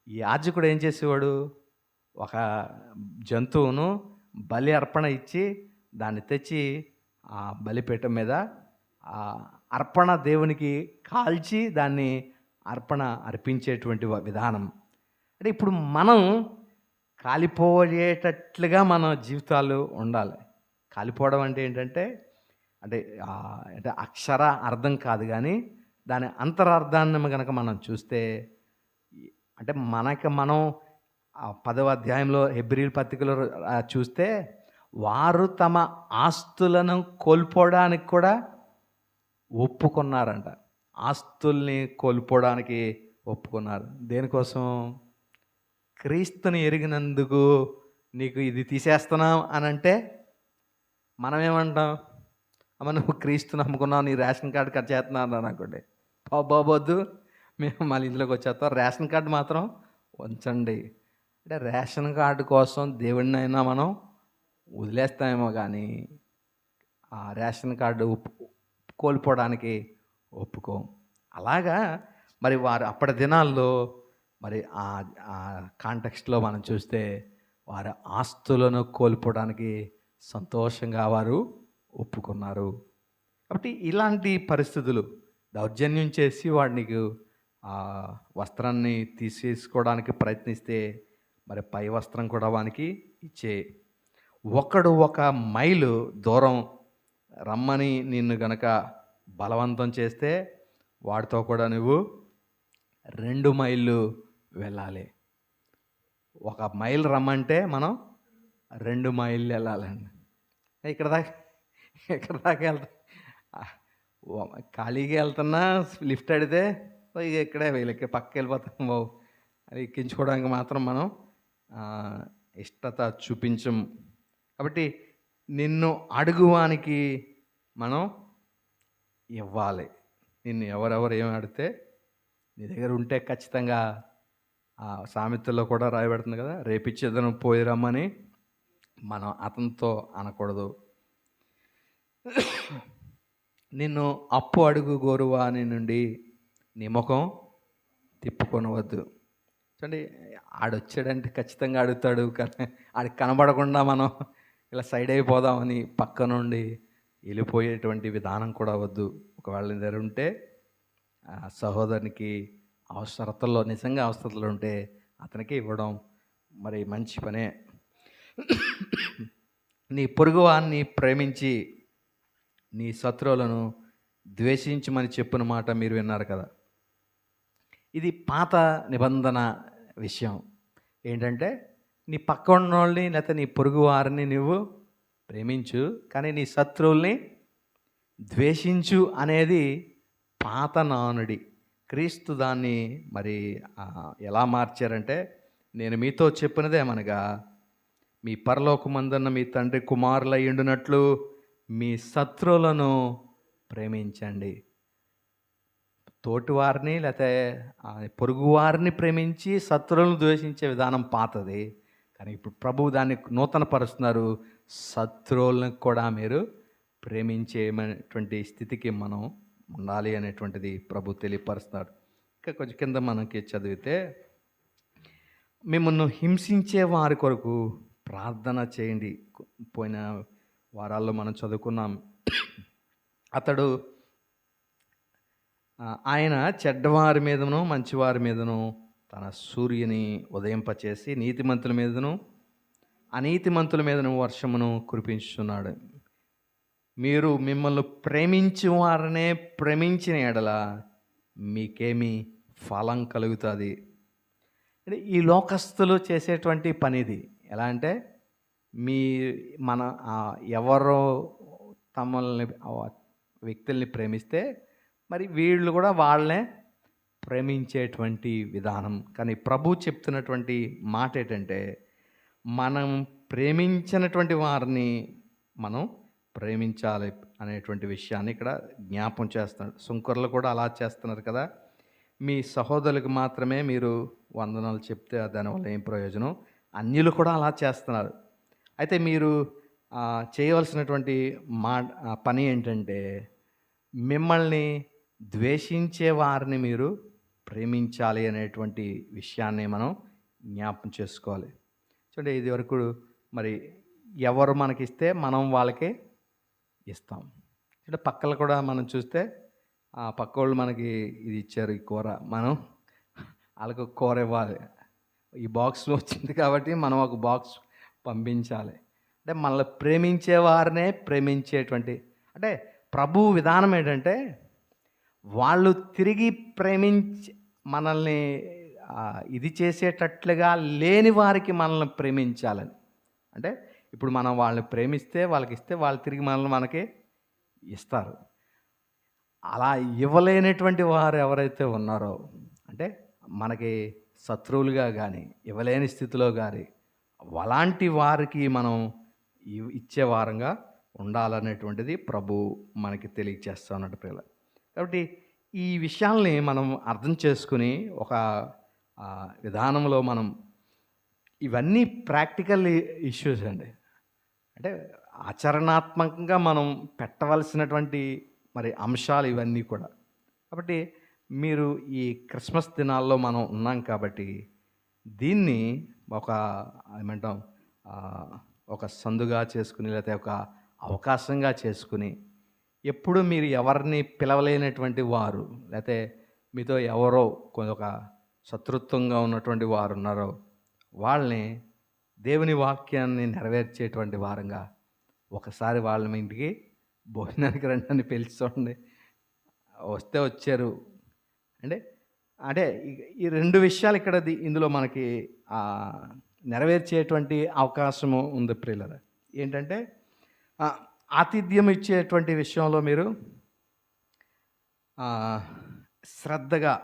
యాజకుడు ఏం చేసేవాడు, ఒక జంతువును బలి అర్పణ ఇచ్చి దాన్ని తెచ్చి ఆ బలిపీఠం మీద అర్పణ దేవునికి కాల్చి దాన్ని అర్పించేటువంటి విధానం. అంటే ఇప్పుడు మనం కాలిపోయేటట్లుగా మన జీవితాలు ఉండాలి. కాలిపోవడం అంటే ఏంటంటే అంటే అంటే అక్షర అర్థం కాదు, కానీ దాని అంతరార్థాన్ని కనుక మనం చూస్తే, అంటే మనం 10వ అధ్యాయంలో హెబ్రీయుల పత్రికలో చూస్తే, వారు తమ ఆస్తులను కోల్పోవడానికి కూడా ఒప్పుకున్నారంట. ఆస్తుల్ని కోల్పోవడానికి ఒప్పుకున్నారు. దేనికోసం? క్రీస్తుని ఎరిగినందుకు నీకు ఇది తీసేస్తున్నాం అని అంటే మనం ఏమంటాం? అమ్మ నువ్వు క్రీస్తుని నమ్ముకున్నావు, నీ రేషన్ కార్డు కట్ చేస్తున్నాను అనుకోండి, బాబోద్దు మేము మళ్ళీ ఇంట్లోకి వచ్చేస్తాం, రేషన్ కార్డు మాత్రం ఉంచండి. అంటే రేషన్ కార్డు కోసం దేవుడినైనా మనం వదిలేస్తామేమో, కానీ ఆ రేషన్ కార్డు కోల్పోవడానికి ఒప్పుకోం. అలాగా మరి వారు అప్పటి దినాల్లో మరి ఆ కాంటెక్స్ట్లో మనం చూస్తే వారి ఆస్తులను కోల్పోవడానికి సంతోషంగా వారు ఒప్పుకున్నారు. కాబట్టి ఇలాంటి పరిస్థితులు దౌర్జన్యం చేసి వాడికి వస్త్రాన్ని తీసేసుకోవడానికి ప్రయత్నిస్తే మరి పై వస్త్రం కూడా వానికి ఇచ్చే. ఒకడు 1 మైలు దూరం రమ్మని నిన్ను గనక బలవంతం చేస్తే వాడితో కూడా నువ్వు 2 మైళ్ళు వెళ్ళాలి. 1 మైల్ రమ్మంటే మనం 2 మైళ్ళు వెళ్ళాలండి. ఇక్కడ దాకా వెళ్తా ఖాళీగా వెళ్తున్నా, లిఫ్ట్ అడిగితే ఇక్కడే ఇక్కడ పక్క వెళ్ళిపోతాం బాబు అది ఎక్కించుకోవడానికి మాత్రం మనం ఇష్టత చూపించం. కాబట్టి నిన్ను అడుగువానికి మనం ఇవ్వాలి. నిన్ను ఎవరెవరు ఏమి అడిగితే నీ దగ్గర ఉంటే ఖచ్చితంగా సామెతల్లో కూడా రాయబడుతుంది కదా, రేపిచ్చేదను పోయి రమ్మని మనం అతనితో అనకూడదు. నిన్ను అప్పు అడుగు గోరువాని నుండి నీ ముఖం తిప్పుకొనవద్దు. చూడండి, ఆడొచ్చాడంటే ఖచ్చితంగా అడుగుతాడు, కానీ ఆడికి కనబడకుండా మనం ఇలా సైడ్ అయిపోదామని పక్క నుండి వెళ్ళిపోయేటువంటి విధానం కూడా వద్దు. ఒకవేళ నీ దగ్గర ఉంటే సహోదరునికి అవసరతల్లో, నిజంగా అవసరతలు ఉంటే అతనికి ఇవ్వడం మరి మంచి పనే. నీ పొరుగువాన్ని ప్రేమించి నీ శత్రువులను ద్వేషించమని చెప్పిన మాట మీరు విన్నారు కదా. ఇది పాత నిబంధన విషయం. ఏంటంటే నీ పక్క ఉన్నోళ్ళని లేకపోతే నీ పొరుగు వారిని నువ్వు ప్రేమించు, కానీ నీ శత్రువుల్ని ద్వేషించు అనేది పాత నానుడి. క్రీస్తు దాన్ని మరి ఎలా మార్చారంటే, నేను మీతో చెప్పినదేమనగా మీ పరలోకమందున్న మీ తండ్రి కుమారులయ్యుండునట్లు మీ శత్రువులను ప్రేమించండి. తోటివారిని లేకపోతే పొరుగువారిని ప్రేమించి శత్రువులను ద్వేషించే విధానం పాతది, కానీ ఇప్పుడు ప్రభువు దాన్ని నూతన పరుస్తున్నారు. శత్రువులను కూడా మీరు ప్రేమించేటువంటి స్థితికి మనం ఉండాలి అనేటువంటిది ప్రభు తెలియపరుస్తున్నాడు. ఇంకా కొంచెం కింద మనకి చదివితే, మిమ్మల్ని హింసించే వారి కొరకు ప్రార్థన చేయండి. పోయిన వారాల్లో మనం చదువుకున్నాం. అతడు ఆయన చెడ్డవారి మీదను మంచివారి మీదను తన సూర్యుని ఉదయింపచేసి నీతిమంతుల మీదను అనీతిమంతుల మీదను వర్షమును కురిపించుచున్నాడు. మీరు మిమ్మల్ని ప్రేమించే వారినే ప్రేమించిన ఎడల మీకేమి ఫలం కలుగుతుంది. అంటే ఈ లోకస్తులు చేసేటువంటి పని ఇది. ఎలా అంటే, మన ఎవరో తమల్ని వ్యక్తుల్ని ప్రేమిస్తే మరి వీళ్ళు కూడా వాళ్ళనే ప్రేమించేటువంటి విధానం. కానీ ప్రభు చెప్తున్నటువంటి మాట ఏంటంటే, మనం ప్రేమించినటువంటి వారిని మనం ప్రేమించాలి అనేటువంటి విషయాన్ని ఇక్కడ జ్ఞాపం చేస్తున్నాడు. సుంకర్లు కూడా అలా చేస్తున్నారు కదా. మీ సహోదరులకు మాత్రమే మీరు వందనాలు చెప్తే దానివల్ల ఏం ప్రయోజనం? అన్యులు కూడా అలా చేస్తున్నారు. అయితే మీరు చేయవలసినటువంటి పని ఏంటంటే, మిమ్మల్ని ద్వేషించే వారిని మీరు ప్రేమించాలి అనేటువంటి విషయాన్ని మనం జ్ఞాపం చేసుకోవాలి. చూడండి, ఇది వరకు మరి ఎవరు మనకిస్తే మనం వాళ్ళకి ఇస్తాం. అంటే పక్కలు కూడా మనం చూస్తే పక్క వాళ్ళు మనకి ఇది ఇచ్చారు, ఈ కూర, మనం వాళ్ళకు కూర ఇవ్వాలి. ఈ బాక్స్లో వచ్చింది కాబట్టి మనం ఒక బాక్స్ పంపించాలి. అంటే మనల్ని ప్రేమించే వారినే ప్రేమించేటువంటి, అంటే ప్రభు విధానం ఏంటంటే, వాళ్ళు తిరిగి ప్రేమించి మనల్ని ఇది చేసేటట్లుగా లేని వారికి మనల్ని ప్రేమించాలని. అంటే ఇప్పుడు మనం వాళ్ళని ప్రేమిస్తే వాళ్ళకి ఇస్తే వాళ్ళు తిరిగి మనల్ని మనకి ఇస్తారు. అలా ఇవ్వలేనటువంటి వారు ఎవరైతే ఉన్నారో, అంటే మనకి శత్రువులుగా కానీ ఇవ్వలేని స్థితిలో కానీ, అలాంటి వారికి మనం ఇచ్చే వారంగా ఉండాలనేటువంటిది ప్రభు మనకి తెలియజేస్తూ ఉన్నట్టు పిల్లలు. కాబట్టి ఈ విషయాల్ని మనం అర్థం చేసుకుని ఒక విధానంలో మనం, ఇవన్నీ ప్రాక్టికల్ ఇష్యూస్ అండి. అంటే ఆచరణాత్మకంగా మనం పెట్టవలసినటువంటి మరి అంశాలు ఇవన్నీ కూడా. కాబట్టి మీరు ఈ క్రిస్మస్ దినాల్లో మనం ఉన్నాం కాబట్టి దీన్ని ఏమంటాం, ఒక సందుగా చేసుకుని లేకపోతే ఒక అవకాశంగా చేసుకుని, ఎప్పుడు మీరు ఎవరిని పిలవలేనటువంటి వారు లేకపోతే మీతో ఎవరో ఒక శత్రుత్వంగా ఉన్నటువంటి వారు ఉన్నారో వాళ్ళని దేవుని వాక్యాన్ని నెరవేర్చేటువంటి వారంగా ఒకసారి వాళ్ళ మీ ఇంటికి భోజనానికి రండి అని పిలిచి చూడండి. వస్తే వచ్చారు అంటే అంటే ఈ రెండు విషయాలు ఇక్కడ ఇందులో మనకి నెరవేర్చేటువంటి అవకాశము ఉంది ప్రియులారా. ఏంటంటే ఆతిథ్యం ఇచ్చేటువంటి విషయంలో మీరు శ్రద్ధగా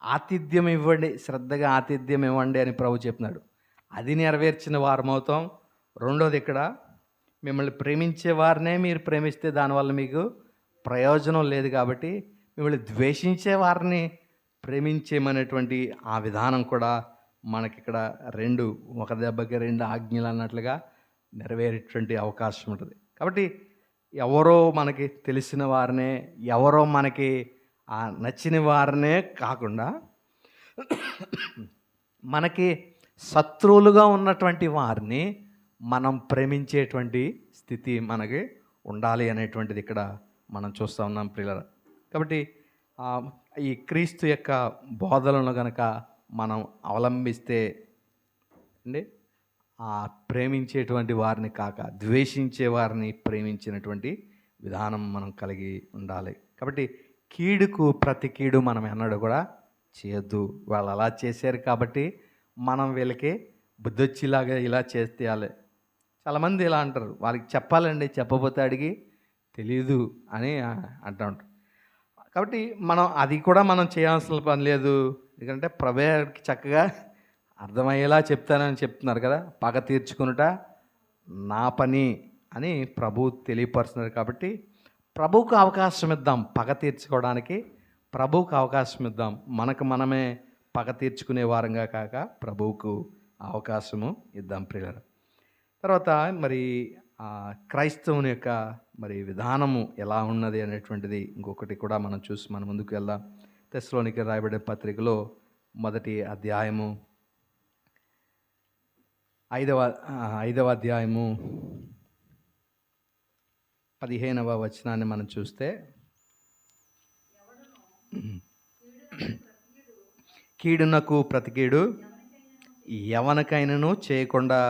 ఆతిథ్యం ఇవ్వండి, శ్రద్ధగా ఆతిథ్యం ఇవ్వండి అని ప్రభు చెప్తున్నాడు. అది నెరవేర్చిన వారం అవుతాం. రెండోది, ఇక్కడ మిమ్మల్ని ప్రేమించే వారినే మీరు ప్రేమిస్తే దానివల్ల మీకు ప్రయోజనం లేదు. కాబట్టి మిమ్మల్ని ద్వేషించే వారిని ప్రేమించేమనేటువంటి ఆ విధానం కూడా మనకిక్కడ రెండు, ఒక దెబ్బకి రెండు ఆజ్ఞలు అన్నట్లుగా నెరవేరేటువంటి అవకాశం ఉంటుంది. కాబట్టి ఎవరో మనకి తెలిసిన వారినే, ఎవరో మనకి నచ్చిన వారినే కాకుండా మనకి శత్రువులుగా ఉన్నటువంటి వారిని మనం ప్రేమించేటువంటి స్థితి మనకి ఉండాలి అనేటువంటిది ఇక్కడ మనం చూస్తూ ఉన్నాం ప్రియులారా. కాబట్టి ఈ క్రీస్తు యొక్క బోధనలను కనుక మనం అవలంబిస్తే అండి, ప్రేమించేటువంటి వారిని కాక ద్వేషించే వారిని ప్రేమించినటువంటి విధానం మనం కలిగి ఉండాలి. కాబట్టి కీడుకు ప్రతి కీడు మనం ఎన్నడూ కూడా చేయొద్దు. వాళ్ళు అలా చేశారు కాబట్టి మనం వీళ్ళకి బుద్ధొచ్చిలాగా ఇలా చేస్తే చాలామంది ఇలా అంటారు, వాళ్ళకి చెప్పాలండి, చెప్పబోతే అడిగి తెలీదు అని అంటూ ఉంటారు. కాబట్టి అది కూడా మనం చేయాల్సిన పని లేదు. ఎందుకంటే ప్రభువుకి చక్కగా అర్థమయ్యేలా చెప్తానని చెప్తున్నారు కదా. పగ తీర్చుకునుట నా పని అని ప్రభువు తెలియపరుస్తున్నారు. కాబట్టి ప్రభువుకు అవకాశం ఇద్దాం, పగ తీర్చుకోవడానికి ప్రభువుకు అవకాశం ఇద్దాం. మనకు మనమే పగ తీర్చుకునే వారంగా కాక ప్రభువుకు అవకాశము ఇద్దాం ప్రియులారా. తర్వాత మరి క్రైస్తవుని యొక్క మరి విధానము ఎలా ఉన్నది అనేటువంటిది ఇంకొకటి కూడా మనం చూసి మన ముందుకు వెళ్దాం. తెస్సలోనికీయులకు రాయబడిన పత్రికలో 1వ అధ్యాయము 5వ అధ్యాయము 15వ వచనాన్ని మనం చూస్తే, కీడునకు ప్రతి కీడు ఎవనికైనను చేయకుండా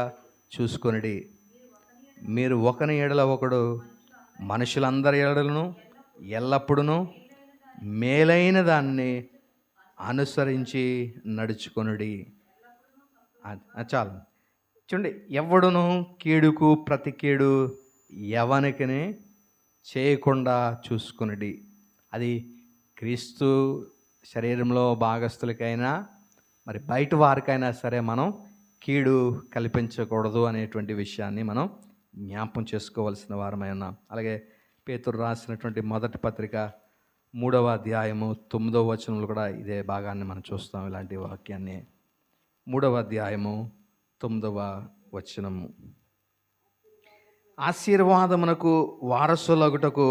చూసుకొనిడి. మీరు ఒకని ఎడల ఒకడు మనుషులందరి ఎడలను ఎల్లప్పుడూ మేలైన దాన్ని అనుసరించి నడుచుకొనుడి. చాలు చూడండి, ఎవడును కీడుకు ప్రతి కీడు ఎవనికిని చేయకుండా చూసుకొనుడి. అది క్రీస్తు శరీరంలో భాగస్థులకైనా మరి బయట వారికైనా సరే మనం కీడు కల్పించకూడదు అనేటువంటి విషయాన్ని మనం జ్ఞాపం చేసుకోవాల్సిన వారమై ఉన్నాం. అలాగే పేతురు రాసినటువంటి మొదటి పత్రిక 3వ అధ్యాయము 9వ వచనంలో కూడా ఇదే భాగాన్ని మనం చూస్తాం. ఇలాంటి వాక్యాన్ని 3వ అధ్యాయము 9వ వచనము, ఆశీర్వాదమునకు వారసులగుటకు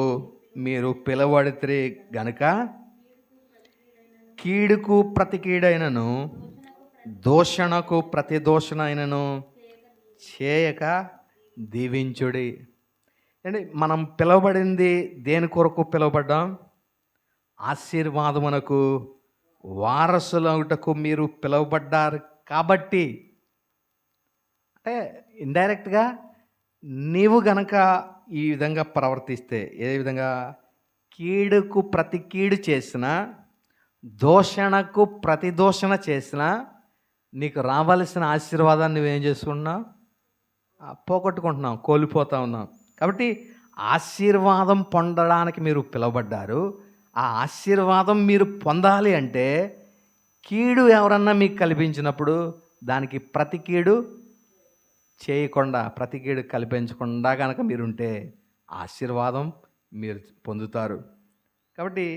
మీరు పిలవడితే గనుక కీడుకు ప్రతి కీడైనను దూషణకు ప్రతి దూషణ అయినను చేయక దీవించుడి. అంటే మనం పిలువబడింది దేని కొరకు పిలువబడ్డాం? ఆశీర్వాదమునకు వారసులగుటకు మీరు పిలువబడ్డారు. కాబట్టి అంటే ఇండైరెక్ట్గా నీవు గనక ఈ విధంగా ప్రవర్తిస్తే, ఏ విధంగా కీడుకు ప్రతి కీడు చేసినా, దూషణకు ప్రతి దూషణ చేసినా నీకు రావాల్సిన ఆశీర్వాదాన్ని నువ్వేం చేసుకుంటున్నావు? పోగొట్టుకుంటున్నాం, కోల్పోతూ ఉన్నాం. కాబట్టి ఆశీర్వాదం పొందడానికి మీరు పిలువబడ్డారు. ఆ ఆశీర్వాదం మీరు పొందాలి అంటే కీడు ఎవరన్నా మీకు కల్పించినప్పుడు దానికి ప్రతి కీడు చేయకుండా, ప్రతి కీడు కల్పించకుండా కనుక మీరుంటే ఆశీర్వాదం మీరు పొందుతారు. కాబట్టి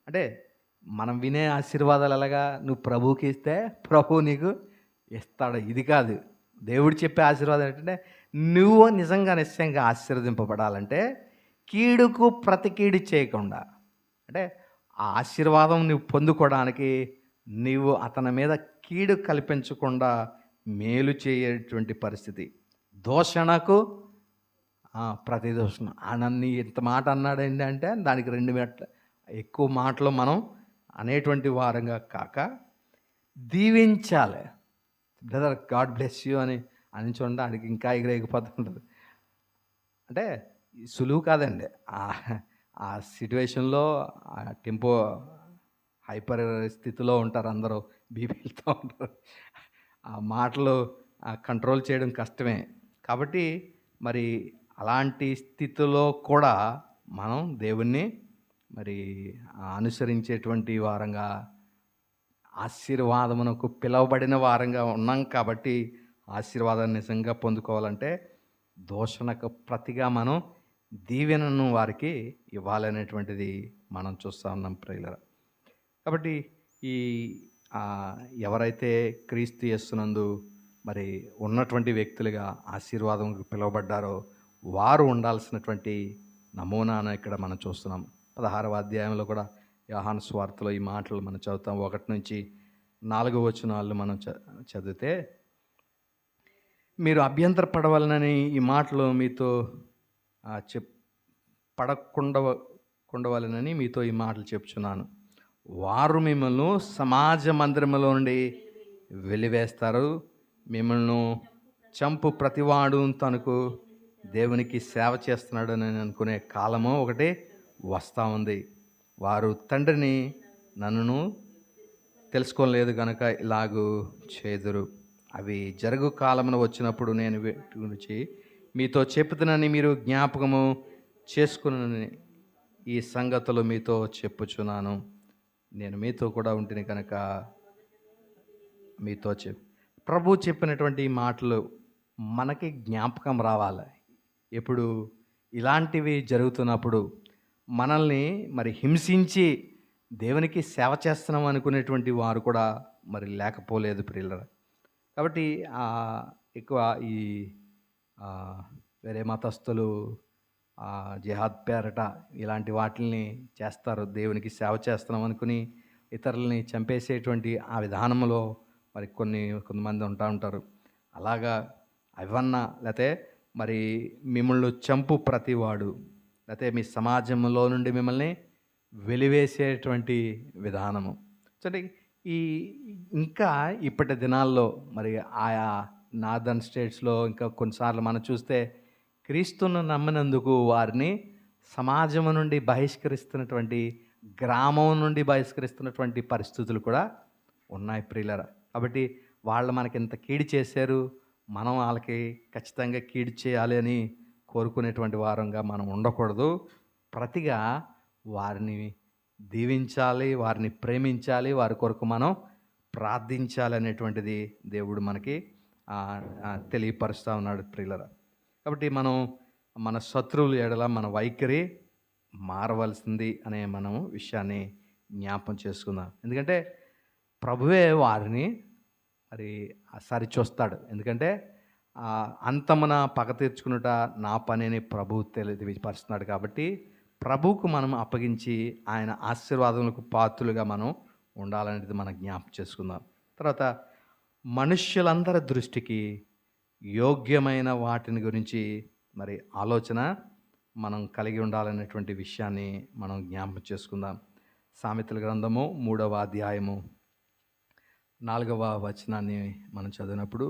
అంటే మనం వినే ఆశీర్వాదాలు ఎలాగా? నువ్వు ప్రభువుకి ఇస్తే ప్రభువు నీకు ఇస్తాడు. ఇది కాదు దేవుడు చెప్పే ఆశీర్వాదం. ఏంటంటే నువ్వు నిశ్చయంగా ఆశీర్వదింపబడాలంటే కీడుకు ప్రతి కీడు చేయకుండా, అంటే ఆ ఆశీర్వాదం నువ్వు పొందుకోవడానికి నీవు అతని మీద కీడు కల్పించకుండా మేలు చేయటువంటి పరిస్థితి. దూషణకు ప్రతి దూషణ నన్ను ఇంత మాట అన్నాడు ఏంటంటే దానికి 2 ఎక్కువ మాటలు మనం అనేటువంటి వారంగా కాక దీవించాలి. బ్రదర్ గాడ్ బ్లెస్ యూ అని చూడడానికి ఇంకా ఎగిరేగిపోతూ ఉంటుంది. అంటే సులువు కాదండి. ఆ సిట్యువేషన్లో టెంపో హైపర్ స్థితిలో ఉంటారు, అందరూ బీపీలతో ఉంటారు. ఆ మాటలు కంట్రోల్ చేయడం కష్టమే. కాబట్టి మరి అలాంటి స్థితిలో కూడా మనం దేవుణ్ణి మరి అనుసరించేటువంటి వారంగా, ఆశీర్వాదమునకు పిలువబడిన వారంగా ఉన్నాం. కాబట్టి ఆశీర్వాదాన్ని నిజంగా పొందుకోవాలంటే దూషణకు ప్రతిగా మనం దీవెనను వారికి ఇవ్వాలనేటువంటిది మనం చూస్తూ ఉన్నాం ప్రియులారా. కాబట్టి ఈ ఎవరైతే క్రీస్తు యేసునందు మరి ఉన్నటువంటి వ్యక్తులుగా ఆశీర్వాదంకు పిలువబడ్డారో వారు ఉండాల్సినటువంటి నమూనాను ఇక్కడ మనం చూస్తున్నాం. 16వ అధ్యాయంలో కూడా యోహాను సువార్తలో ఈ మాటలు మనం చదువుతాం. 1 నుంచి 4 వచనాలు మనం చదివితే, మీరు అభ్యంతర పడవలనని ఈ మాటలు మీతో పడకుండవలనని మీతో ఈ మాటలు చెప్తున్నాను. వారు మిమ్మల్ని సమాజ మందిరంలో నుండి వెలివేస్తారు. మిమ్మల్ని చంపు ప్రతివాడు తనకు దేవునికి సేవ చేస్తున్నాడని అనుకునే కాలము ఒకటి వస్తూ ఉంది. వారు తండ్రిని నన్ను తెలుసుకోలేదు కనుక ఇలాగూ చేదురు. అవి జరుగు కాలమున వచ్చినప్పుడు నేను వీటి గురించి మీతో చెప్పుతునని మీరు జ్ఞాపకము చేసుకుని ఈ సంగతులు మీతో చెప్పుచున్నాను. నేను మీతో కూడా ఉంటుంది కనుక మీతో ప్రభు చెప్పినటువంటి మాటలు మనకి జ్ఞాపకం రావాలి. ఎప్పుడు ఇలాంటివి జరుగుతున్నప్పుడు మనల్ని మరి హింసించి దేవునికి సేవ చేస్తున్నాం అనుకునేటువంటి వారు కూడా మరి లేకపోలేదు ప్రియులరా. కాబట్టి ఎక్కువ ఈ వేరే మతస్థులు జిహాద్ పేరట ఇలాంటి వాటిల్ని చేస్తారు. దేవునికి సేవ చేస్తున్నాం అనుకుని ఇతరులని చంపేసేటువంటి ఆ విధానంలో మరి కొంతమంది ఉంటారు. అలాగా అవన్నా లేకపోతే మరి మిమ్మల్ని చంపు ప్రతివాడు లేకపోతే మీ సమాజంలో నుండి మిమ్మల్ని వెలివేసేటువంటి విధానము. అంటే ఇంకా ఇప్పటి దినాల్లో మరి ఆయా నార్దర్న్ స్టేట్స్లో ఇంకా కొన్నిసార్లు మనం చూస్తే క్రీస్తును నమ్మినందుకు వారిని సమాజం నుండి బహిష్కరిస్తున్నటువంటి, గ్రామం నుండి బహిష్కరిస్తున్నటువంటి పరిస్థితులు కూడా ఉన్నాయి ప్రియులరా. కాబట్టి వాళ్ళు మనకి ఇంత కీడు చేశారు, మనం వాళ్ళకి ఖచ్చితంగా కీడు చేయాలి అని కోరుకునేటువంటి వారంగా మనం ఉండకూడదు. ప్రతిగా వారిని దీవించాలి, వారిని ప్రేమించాలి, వారి కొరకు మనం ప్రార్థించాలి అనేటువంటిది దేవుడు మనకి తెలియపరుస్తూ ఉన్నాడు ప్రియులరా. కాబట్టి మనం మన శత్రువుల ఎడల మన వైఖరి మారవలసింది అనే మనం విషయాన్ని జ్ఞాపం చేసుకుందాం. ఎందుకంటే ప్రభువే వారిని మరి సరిచూస్తాడు. ఎందుకంటే అంతమున పగ తీర్చుకున్నట నా పనిని ప్రభువు తెలియపరుస్తున్నాడు. కాబట్టి ప్రభువుకు మనం అప్పగించి ఆయన ఆశీర్వాదములకు పాత్రులుగా మనం ఉండాలనేది మనం జ్ఞాపకం చేసుకుందాం. తర్వాత మనుష్యులందరి దృష్టికి యోగ్యమైన వాటిని గురించి మరి ఆలోచన మనం కలిగి ఉండాలనేటువంటి విషయాన్ని మనం జ్ఞాపకం చేసుకుందాం. సామెతల గ్రంథము 3వ అధ్యాయము 4వ వచనాన్ని మనం చదివినప్పుడు,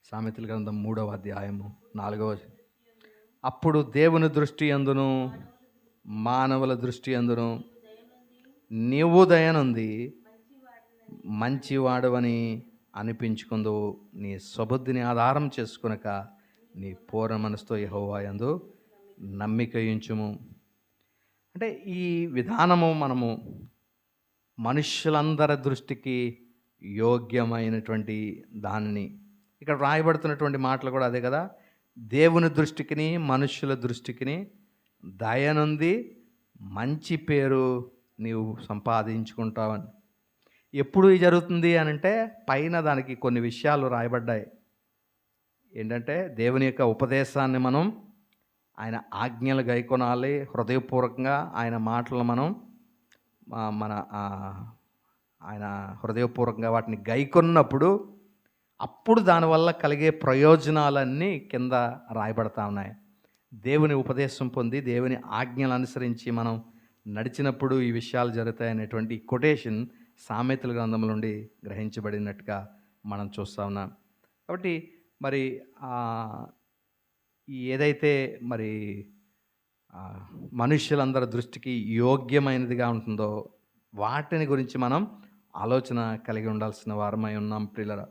సామెతల గ్రంథం 3వ అధ్యాయము 4వ, అప్పుడు దేవుని దృష్టి యందును మానవుల దృష్టి యందును నీవు దయనుంది మంచివాడవని అనిపించుకుందు, నీ స్వబుద్ధిని ఆధారం చేసుకునక నీ పూర్ణ మనసుతో యెహోవా యందు నమ్మిక ఉంచుము. అంటే ఈ విధానము మనము మనుష్యులందరి దృష్టికి యోగ్యమైనటువంటి దానిని, ఇక్కడ రాయబడుతున్నటువంటి మాటలు కూడా అదే కదా. దేవుని దృష్టికిని మనుష్యుల దృష్టికిని దయనుంది మంచి పేరు నీవు సంపాదించుకుంటావని. ఎప్పుడు జరుగుతుంది అని అంటే పైన దానికి కొన్ని విషయాలు రాయబడ్డాయి. ఏంటంటే దేవుని యొక్క ఉపదేశాన్ని మనం, ఆయన ఆజ్ఞలు గైకొనాలి, హృదయపూర్వకంగా ఆయన మాటలు మనం ఆయన హృదయపూర్వకంగా వాటిని గైకొన్నప్పుడు అప్పుడు దానివల్ల కలిగే ప్రయోజనాలన్నీ కింద రాయబడతా ఉన్నాయి. దేవుని ఉపదేశం పొంది దేవుని ఆజ్ఞలు అనుసరించి మనం నడిచినప్పుడు ఈ విషయాలు జరుగుతాయనేటువంటి కొటేషన్ సామెతల గ్రంథం నుండి గ్రహించబడినట్టుగా మనం చూస్తూ ఉన్నాం. కాబట్టి మరి ఏదైతే మరి మనుష్యులందరి దృష్టికి యోగ్యమైనదిగా ఉంటుందో వాటిని గురించి మనం ఆలోచన కలిగి ఉండాల్సిన వారమై ఉన్నాం ప్రియులరా.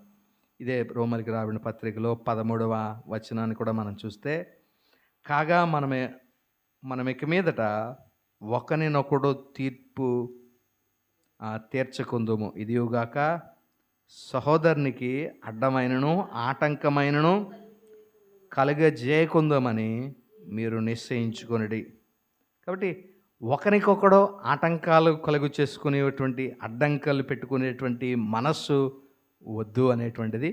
ఇదే రోమలికి రాబడిన పత్రికలో 13వ వచనాన్ని కూడా మనం చూస్తే, కాగా మనం ఇక మీదట ఒకరినొకడు తీర్పు తీర్చకుందుము, ఇదిగాక సహోదరునికి అడ్డమైనను ఆటంకమైనను కలుగజేయకుందామని మీరు నిశ్చయించుకొనుడి. కాబట్టి ఒకరికొకడు ఆటంకాలు కలుగు చేసుకునేటువంటి అడ్డంకాలు పెట్టుకునేటువంటి మనస్సు వద్దు అనేటువంటిది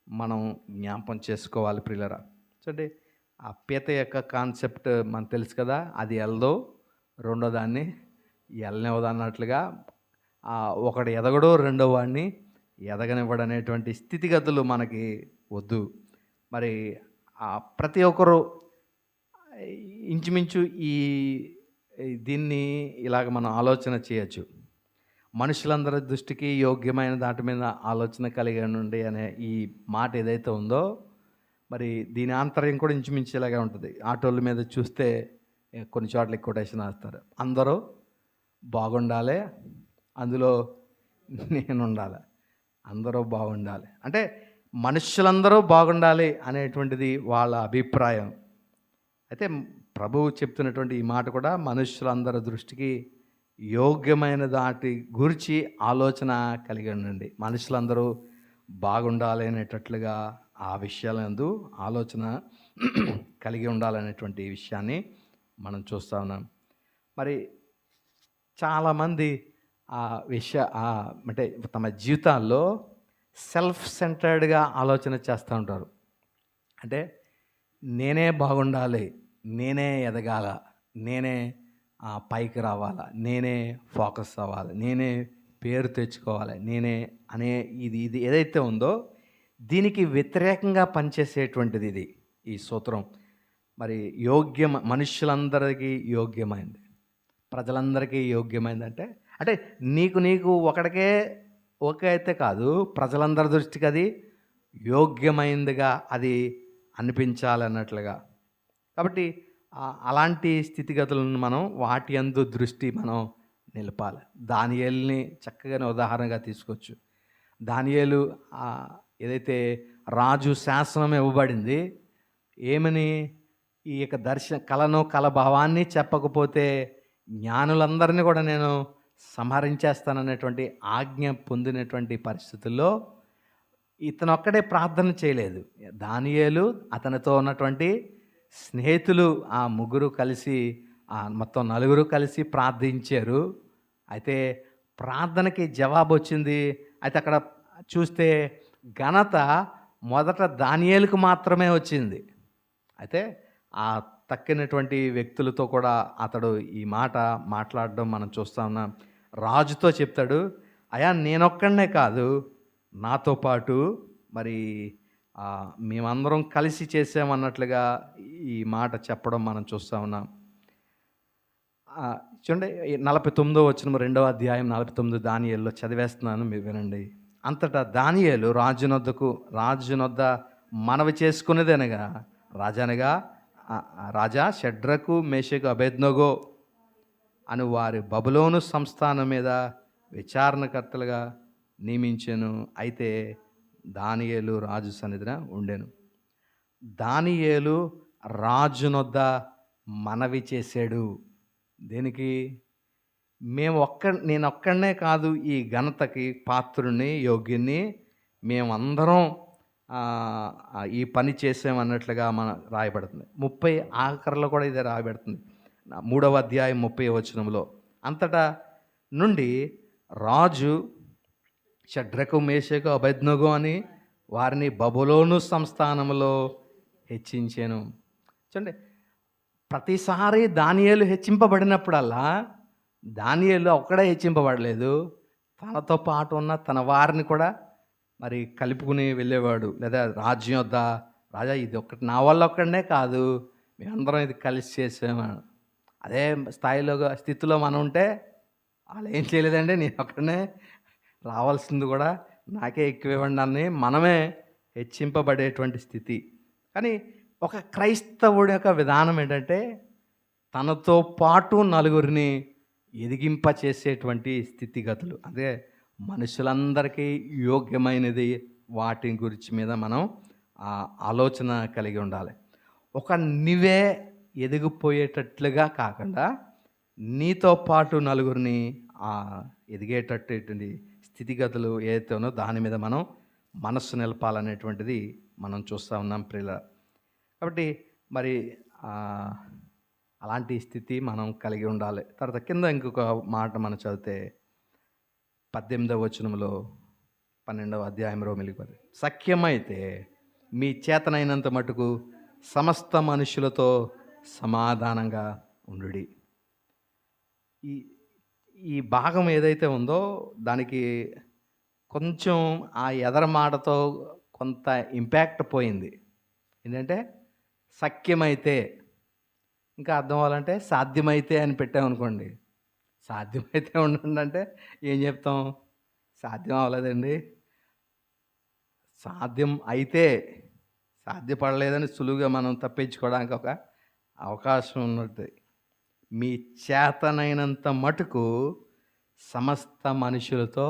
మనం జ్ఞాపం చేసుకోవాలి ప్రియులరా. చూడండి, ఆ పీత యొక్క కాన్సెప్ట్ మనకు తెలుసు కదా, అది ఎల్దో రెండో దాన్ని ఎల్లనివ్వదు అన్నట్లుగా ఒకడు ఎదగడు రెండో వాడిని ఎదగనివ్వడు అనేటువంటి స్థితిగతులు మనకి వద్దు. మరి ప్రతి ఒక్కరు ఇంచుమించు దీన్ని ఇలాగ మనం ఆలోచన చేయొచ్చు. మనుషులందరి దృష్టికి యోగ్యమైన దాటి మీద ఆలోచన కలిగి ఉండి అనే ఈ మాట ఏదైతే ఉందో, మరి దీని ఆంతర్యం కూడా ఇంచుమించు ఇలాగే ఉంటుంది. ఆటోల మీద చూస్తే కొన్ని చోట్ల కొటేషన్ వేస్తారు, అందరూ బాగుండాలి, అందులో నేను ఉండాలి, అందరూ బాగుండాలి. అంటే మనుషులందరూ బాగుండాలి అనేటువంటిది వాళ్ళ అభిప్రాయం. అయితే ప్రభువు చెప్తున్నటువంటి ఈ మాట కూడా మనుషులందరి దృష్టికి యోగ్యమైన దాటి గురించి ఆలోచన కలిగి ఉండండి. మనుషులందరూ బాగుండాలి అనేటట్లుగా ఆ విషయాలందు ఆలోచన కలిగి ఉండాలనేటువంటి విషయాన్ని మనం చూస్తూ ఉన్నాం. మరి చాలామంది అంటే తమ జీవితాల్లో సెల్ఫ్ సెంటర్డ్గా ఆలోచన చేస్తూ ఉంటారు. అంటే నేనే బాగుండాలి, నేనే ఎదగాల, నేనే పైకి రావాలా, నేనే ఫోకస్ అవ్వాలి, నేనే పేరు తెచ్చుకోవాలి, నేనే అనే ఇది ఏదైతే ఉందో దీనికి వ్యతిరేకంగా పనిచేసేటువంటిది ఇది ఈ సూత్రం. మరి మనుషులందరికీ యోగ్యమైంది, ప్రజలందరికీ యోగ్యమైంది అంటే నీకు ఒకడికే ఓకే అయితే కాదు, ప్రజలందరి దృష్టికి అది యోగ్యమైందిగా అది అనిపించాలన్నట్లుగా. కాబట్టి అలాంటి స్థితిగతులను మనం వాటి యందు దృష్టి మనం నిలపాలి. దానియేలుని చక్కగానే ఉదాహరణగా తీసుకోవచ్చు. దానియేలు ఏదైతే రాజు శాసనం ఇవ్వబడింది, ఏమని ఈ యొక్క కల భావాన్ని చెప్పకపోతే జ్ఞానులందరినీ కూడా నేను సంహరించేస్తాననేటువంటి ఆజ్ఞ పొందినటువంటి పరిస్థితుల్లో ఇతను ఒక్కడే ప్రార్థన చేయలేదు. దానియేలు, అతనితో ఉన్నటువంటి స్నేహితులు ముగ్గురు కలిసి మొత్తం నలుగురు కలిసి ప్రార్థించారు. అయితే ప్రార్థనకి జవాబు వచ్చింది. అయితే అక్కడ చూస్తే ఘనత మొదట దానియేలుకు మాత్రమే వచ్చింది. అయితే తక్కినటువంటి వ్యక్తులతో కూడా అతడు ఈ మాట మాట్లాడడం మనం చూస్తూ ఉన్నాం. రాజుతో చెప్తాడు, అయ్యా నేనొక్కడనే కాదు, నాతో పాటు మరి మేమందరం కలిసి చేసామన్నట్లుగా ఈ మాట చెప్పడం మనం చూస్తూ ఉన్నాం. చూడండి, 49వ వచనం 2వ అధ్యాయం 49 దానియేలులో చదివేస్తున్నాను, మీరు వినండి. అంతటా దానియేలు రాజునొద్ద మనవి చేసుకునేదనగా, రాజా షడ్రకు మేషకు అబేద్నెగో అని వారి బబులోను సంస్థానం మీద విచారణకర్తలుగా నియమించాను. అయితే దానియేలు రాజు సన్నిధిన ఉండెను. దానియేలు రాజునొద్ద మనవి చేశాడు. దేనికి? నేను ఒక్కడనే కాదు ఈ ఘనతకి పాత్రుని, యోగ్యుని, మేమందరం ఈ పని చేసామన్నట్లుగా రాయబడుతుంది. 30 ఆఖరిలో కూడా ఇదే రాయబడుతుంది, 3వ అధ్యాయం 30వ వచనంలో. అంతటా నుండి రాజు షడ్రకు మేషకు అబేద్నెగో అని వారిని బబులోను సంస్థానంలో హెచ్చించాను. చూడండి, ప్రతిసారి దానియేలు హెచ్చింపబడినప్పుడల్లా దానియేలు ఒక్కడే హెచ్చింపబడలేదు, తనతో పాటు ఉన్న తన వారిని కూడా మరి కలుపుకుని వెళ్ళేవాడు. లేదా రాజ్యం వద్ద, రాజా ఇది ఒక్కటి నా వల్ల ఒక్కడనే కాదు, మేమందరం ఇది కలిసి చేసాము. అదే స్థితిలో మనం ఉంటే వాళ్ళు ఏం చేయలేదండి, నేను ఒక్కడనే, రావాల్సింది కూడా నాకే ఎక్కువ ఇవ్వండి అని మనమే హెచ్చింపబడేటువంటి స్థితి. కానీ ఒక క్రైస్తవుడి యొక్క విధానం ఏంటంటే తనతో పాటు నలుగురిని ఎదిగింప చేసేటువంటి స్థితిగతులు. అదే మనుషులందరికీ యోగ్యమైనది వాటి గురించి మీద మనం ఆలోచన కలిగి ఉండాలి. నువ్వే ఎదిగిపోయేటట్లుగా కాకుండా నీతో పాటు నలుగురిని ఎదిగేటటువంటి స్థితిగతులు ఏదైతే ఉన్నో దాని మీద మనం మనస్సు నిలపాలనేటువంటిది మనం చూస్తూ ఉన్నాం ప్రియుల. కాబట్టి మరి అలాంటి స్థితి మనం కలిగి ఉండాలి. తర్వాత కింద ఇంకొక మాట మనం చదివితే 18వ వచనంలో 12వ అధ్యాయం రోమీయులకు సఖ్యమైతే మీ చేతనైనంత మటుకు సమస్త మనుషులతో సమాధానంగా ఉండుడి. ఈ ఈ భాగం ఏదైతే ఉందో దానికి కొంచెం ఆ ఎదర మాటతో కొంత ఇంపాక్ట్ పోయింది. ఏంటంటే సఖ్యమైతే, ఇంకా అర్థం అవ్వాలంటే సాధ్యమైతే అని పెట్టామనుకోండి. సాధ్యమైతే ఉండండి అంటే ఏం చెప్తాం? సాధ్యం అవ్వలేదండి. సాధ్యం అయితే, సాధ్యపడలేదని సులువుగా మనం తప్పించుకోవడానికి ఒక అవకాశం ఉన్నది. మీ చేతనైనంత మటుకు సమస్త మనుషులతో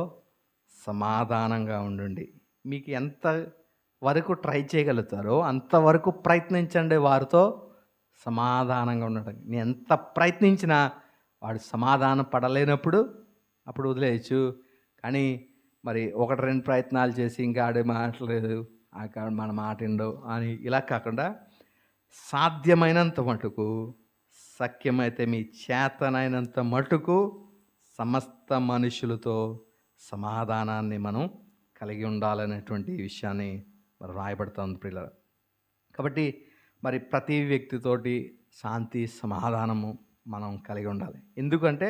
సమాధానంగా ఉండండి. మీకు ఎంత వరకు ట్రై చేయగలుగుతారో అంతవరకు ప్రయత్నించండి వారితో సమాధానంగా ఉండడం. నేను ఎంత ప్రయత్నించినా వాడు సమాధానం పడలేనప్పుడు అప్పుడు వదిలేయచ్చు. కానీ మరి 1-2 ప్రయత్నాలు చేసి ఇంకా ఆడే మాటలేదు, మన మాట వినడు అని ఇలా కాకుండా సాధ్యమైనంత మటుకు, సఖ్యమైతే మీ చేతనైనంత మటుకు సమస్త మనుషులతో సమాధానాన్ని మనం కలిగి ఉండాలనేటువంటి విషయాన్ని మరి రాయబడుతుంది ప్రియులారా. కాబట్టి మరి ప్రతి వ్యక్తితోటి శాంతి సమాధానము మనం కలిగి ఉండాలి. ఎందుకంటే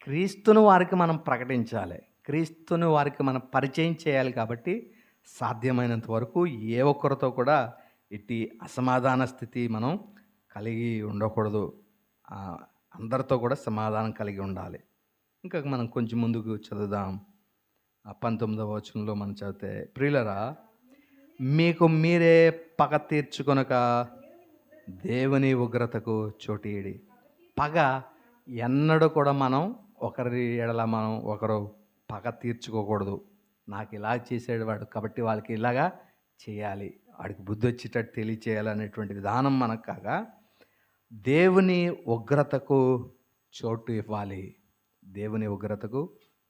క్రీస్తును వారికి మనం ప్రకటించాలి, క్రీస్తును వారికి మనం పరిచయం చేయాలి. కాబట్టి సాధ్యమైనంత వరకు ఏ ఒక్కరితో కూడా ఇట్టి అసమాధాన స్థితి మనం కలిగి ఉండకూడదు. అందరితో కూడా సమాధానం కలిగి ఉండాలి. ఇంకా మనం కొంచెం ముందుకు చదువుదాం. 19వ వచనంలో మనం చదివితే, ప్రియులరా మీకు మీరే పగ తీర్చుకొనక దేవుని ఉగ్రతకు చోటీయడి. పగ ఎన్నడూ కూడా మనం ఒకరి ఎడల మనం ఒకరు పగ తీర్చుకోకూడదు. నాకు ఇలా చేసాడు వాడు కాబట్టి వాళ్ళకి ఇలాగా చేయాలి, వాడికి బుద్ధి వచ్చేటట్టు తెలియచేయాలనేటువంటి విధానం మనకు కాగా దేవుని ఉగ్రతకు చోటు ఇవ్వాలి. దేవుని ఉగ్రతకు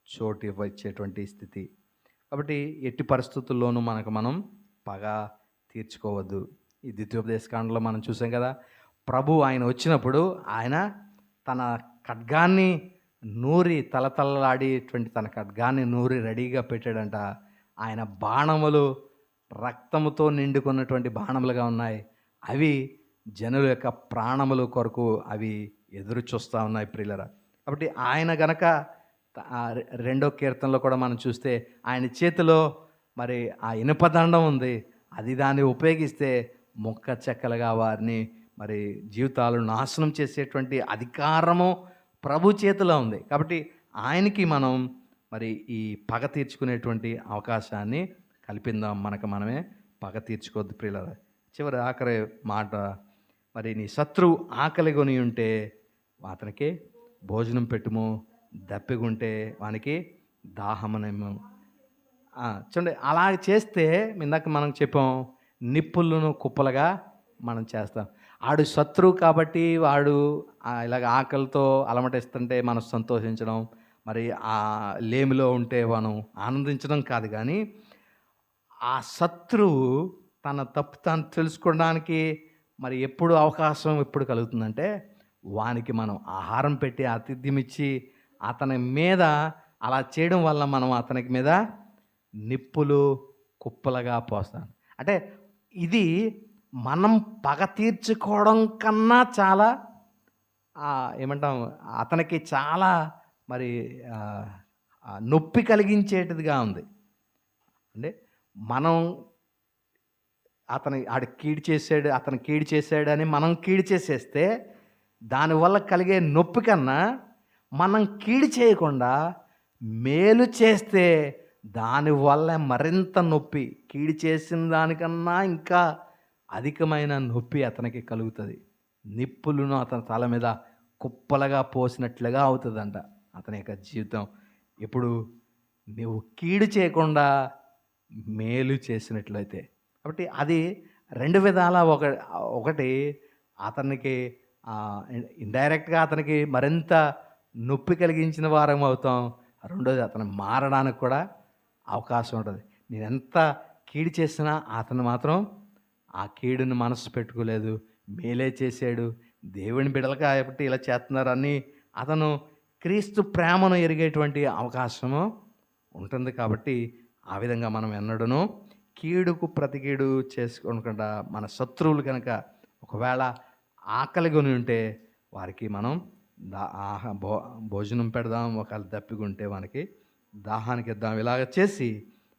చోటు ఇవ్వచ్చేటువంటి స్థితి. కాబట్టి ఎట్టి పరిస్థితుల్లోనూ మనం పగ తీర్చుకోవద్దు. ఈ ద్వితీయోపదేశకాండలో మనం చూసాం కదా, ప్రభు ఆయన వచ్చినప్పుడు ఆయన తన ఖడ్గాన్ని నూరి తలతలలాడేటువంటి తన ఖడ్గాన్ని నూరి రెడీగా పెట్టాడంట. ఆయన బాణములు రక్తముతో నిండుకున్నటువంటి బాణములుగా ఉన్నాయి. అవి జనుల యొక్క ప్రాణముల కొరకు అవి ఎదురు చూస్తూ ఉన్నాయి ప్రియులరా. కాబట్టి ఆయన గనక 2వ కీర్తనలో కూడా మనం చూస్తే ఆయన చేతిలో మరి ఆ ఇనుపదండం ఉంది. అది దాన్ని ఉపయోగిస్తే మొక్క చెక్కలుగా వారిని మరి జీవితాలు నాశనం చేసేటువంటి అధికారము ప్రభు చేతిలో ఉంది. కాబట్టి ఆయనకి మనం మరి ఈ పగ తీర్చుకునేటువంటి అవకాశాన్ని కల్పిందాం. మనమే పగ తీర్చుకోవద్దు ప్రియులారా. చివరి ఆఖరి మాట, మరి నీ శత్రువు ఆకలి కొని ఉంటే అతనికి భోజనం పెట్టుము, దప్పిగుంటే వానికి దాహమనేమో. చూడండి, అలా చేస్తే ఇందాక మనం చెప్పాం, నిప్పులను కుప్పలుగా మనం చేస్తాం. ఆడు శత్రువు కాబట్టి వాడు ఇలాగ ఆకలితో అలమటిస్తుంటే మనం సంతోషించడం, మరి ఆ లేమిలో ఉంటే మనం ఆనందించడం కాదు. కానీ ఆ శత్రువు తన తప్పు తాను తెలుసుకోవడానికి మరి ఎప్పుడు అవకాశం ఎప్పుడు కలుగుతుందంటే వానికి మనం ఆహారం పెట్టి ఆతిథ్యం ఇచ్చి అతని మీద అలా చేయడం వల్ల మనం అతనికి మీద నిప్పులు కుప్పలుగా పోస్తాం. అంటే ఇది మనం పగ తీర్చుకోవడం కన్నా చాలా ఏమంటాం, అతనికి చాలా మరి నొప్పి కలిగించేటిదిగా ఉంది. అంటే మనం ఆడు కీడు చేసాడని మనం కీడు చేసేస్తే దానివల్ల కలిగే నొప్పి కన్నా మనం కీడు చేయకుండా మేలు చేస్తే దానివల్ల మరింత నొప్పి, కీడు చేసిన దానికన్నా ఇంకా అధికమైన నొప్పి అతనికి కలుగుతుంది. నిప్పులను అతని తల మీద కుప్పలుగా పోసినట్లుగా అవుతుందంట అతని యొక్క జీవితం. ఇప్పుడు నువ్వు కీడు చేయకుండా మేలు చేసినట్లయితే. కాబట్టి అది 2 విధాల. ఒకటి అతనికి ఇండైరెక్ట్గా అతనికి మరింత నొప్పి కలిగించిన వారం అవుతాం. రెండోది అతను మారడానికి కూడా అవకాశం ఉంటుంది. నేను ఎంత కీడు చేసినా అతను మాత్రం ఆ కీడుని మనసు పెట్టుకోలేదు, మేలే చేశాడు, దేవుని బిడ్డలు కాబట్టి ఇలా చేస్తున్నారని అతను క్రీస్తు ప్రేమను ఎరిగేటువంటి అవకాశము ఉంటుంది. కాబట్టి ఆ విధంగా మనం ఎన్నడూను కీడుకు ప్రతి కీడు చేసుకోకుండా, మన శత్రువులు కనుక ఒకవేళ ఆకలిగొని ఉంటే వారికి మనం దా ఆహ భో భోజనం పెడదాం, ఒకవేళ దప్పిగుంటే మనకి దాహానికి ఇద్దాం. ఇలాగ చేసి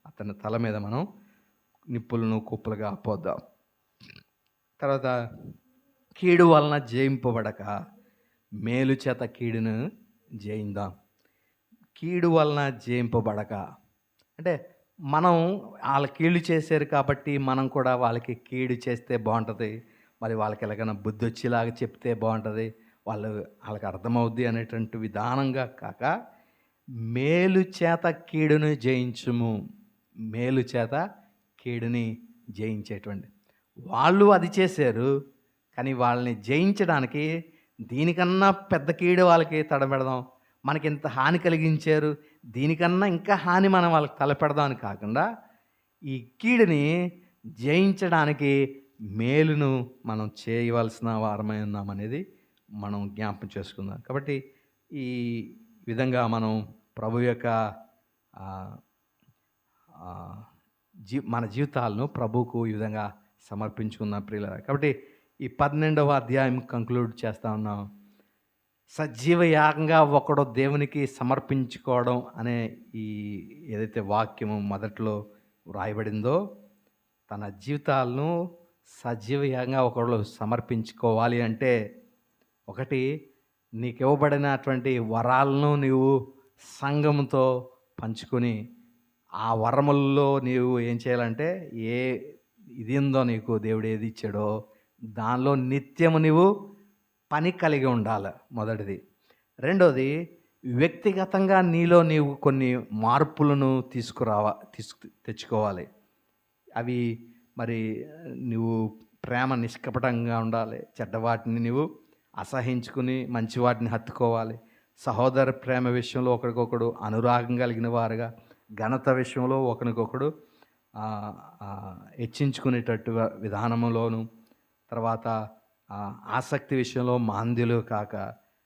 అతని తల మీద మనం నిప్పులను కుప్పలుగా పోద్దాం. తర్వాత కీడు వలన జయింపబడక మేలు చేత కీడును జయిందాం. కీడు వలన జయింపబడక అంటే మనం వాళ్ళ కీడు చేశారు కాబట్టి మనం కూడా వాళ్ళకి కీడు చేస్తే బాగుంటుంది, మరి వాళ్ళకి ఎలాగైనా బుద్ధి వచ్చేలాగా చెప్తే బాగుంటుంది, వాళ్ళకి అర్థమవుద్ది అనేటువంటి విధానంగా కాక మేలు చేత కీడును జయించుము. మేలు చేత కీడుని జయించేటువంటి వాళ్ళు అది చేశారు, కానీ వాళ్ళని జయించడానికి దీనికన్నా పెద్ద కీడు వాళ్ళకి తడబెడదాం, మనకి ఇంత హాని కలిగించారు, దీనికన్నా ఇంకా హాని మనం వాళ్ళకి తలపెడదాం అని కాకుండా ఈ కీడుని జయించడానికి మేలును మనం చేయవలసిన వారమై ఉన్నామనేది మనం జ్ఞాపకం చేసుకుందాం. కాబట్టి ఈ విధంగా మనం ప్రభు యొక్క మన జీవితాలను ప్రభువుకు ఈ విధంగా సమర్పించుకుందాం ప్రియులారా. కాబట్టి ఈ 12వ అధ్యాయం కంక్లూడ్ చేస్తా ఉన్నాం. సజీవ యాగంగా ఒకడు దేవునికి సమర్పించుకోవడం అనే ఈ ఏదైతే వాక్యము మొదట్లో వ్రాయబడిందో, తన జీవితాలను సజీవ యాగంగా ఒకడు సమర్పించుకోవాలి అంటే, ఒకటి నీకు ఇవ్వబడినటువంటి వరాలను నీవు సంఘముతో పంచుకొని, ఆ వరముల్లో నీవు ఏం చేయాలంటే, ఇది ఉందో నీకు దేవుడు ఏది ఇచ్చాడో దానిలో నిత్యము నీవు పని కలిగి ఉండాలి, మొదటిది. రెండోది, వ్యక్తిగతంగా నీలో నీవు కొన్ని మార్పులను తెచ్చుకోవాలి. అవి మరి నువ్వు ప్రేమ నిష్కపటంగా ఉండాలి, చెడ్డవాటిని నువ్వు అసహించుకుని మంచి వాటిని హత్తుకోవాలి, సహోదర ప్రేమ విషయంలో ఒకరికొకడు అనురాగం కలిగిన వారుగా, ఘనత విషయంలో ఒకరికొకడు హెచ్చించుకునేటట్టుగా విధానంలోను, తర్వాత ఆసక్తి విషయంలో మాంద్యులు కాక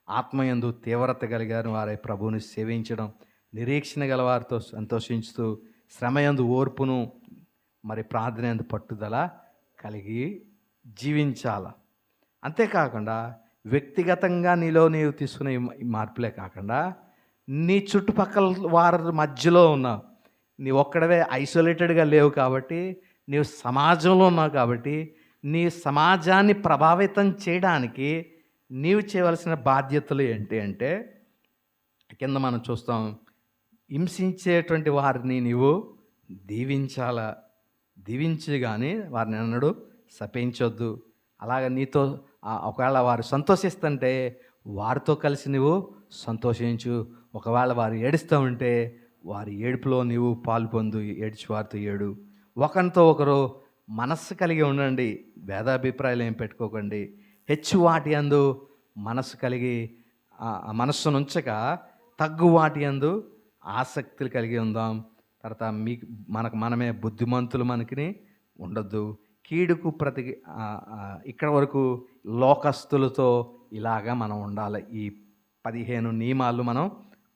ఆత్మయందు తీవ్రత కలిగిన వారై ప్రభువుని సేవించడం, నిరీక్షణ గల వారితో సంతోషించుతూ శ్రమయందు ఓర్పును మరి ప్రార్థనయందు పట్టుదల కలిగి జీవించాల. అంతేకాకుండా వ్యక్తిగతంగా నీలో నీవు తీసుకునే ఈ మార్పులే కాకుండా నీ చుట్టుపక్కల వారి మధ్యలో ఉన్నావు, నీ ఒక్కడవే ఐసోలేటెడ్గా లేవు కాబట్టి, నీవు సమాజంలో ఉన్నావు కాబట్టి, నీ సమాజాన్ని ప్రభావితం చేయడానికి నీవు చేయవలసిన బాధ్యతలు ఏంటి అంటే, కింద మనం చూస్తాం, హింసించేటువంటి వారిని నీవు దీవించాలా, దీవించి కానీ వారిని అన్నడు శపించొద్దు. అలాగ నీతో ఒకవేళ వారు సంతోషిస్తుంటే వారితో కలిసి నువ్వు సంతోషించు, ఒకవేళ వారు ఏడుస్తూ ఉంటే వారి ఏడుపులో నీవు పాలు పొందు, ఏడ్చి వారితో ఏడు. ఒకరితో ఒకరు మనస్సు కలిగి ఉండండి, భేదాభిప్రాయాలు ఏం పెట్టుకోకండి. హెచ్చు వాటి యందు మనస్సు కలిగి మనస్సును ఉంచక తగ్గు వాటి యందు ఆసక్తులు కలిగి ఉందాం. తర్వాత మనమే బుద్ధిమంతులు మనకి ఉండొద్దు. కీడుకు ఇక్కడ వరకు లోకస్తులతో ఇలాగా మనం ఉండాలి. ఈ 15 నియమాలు మనం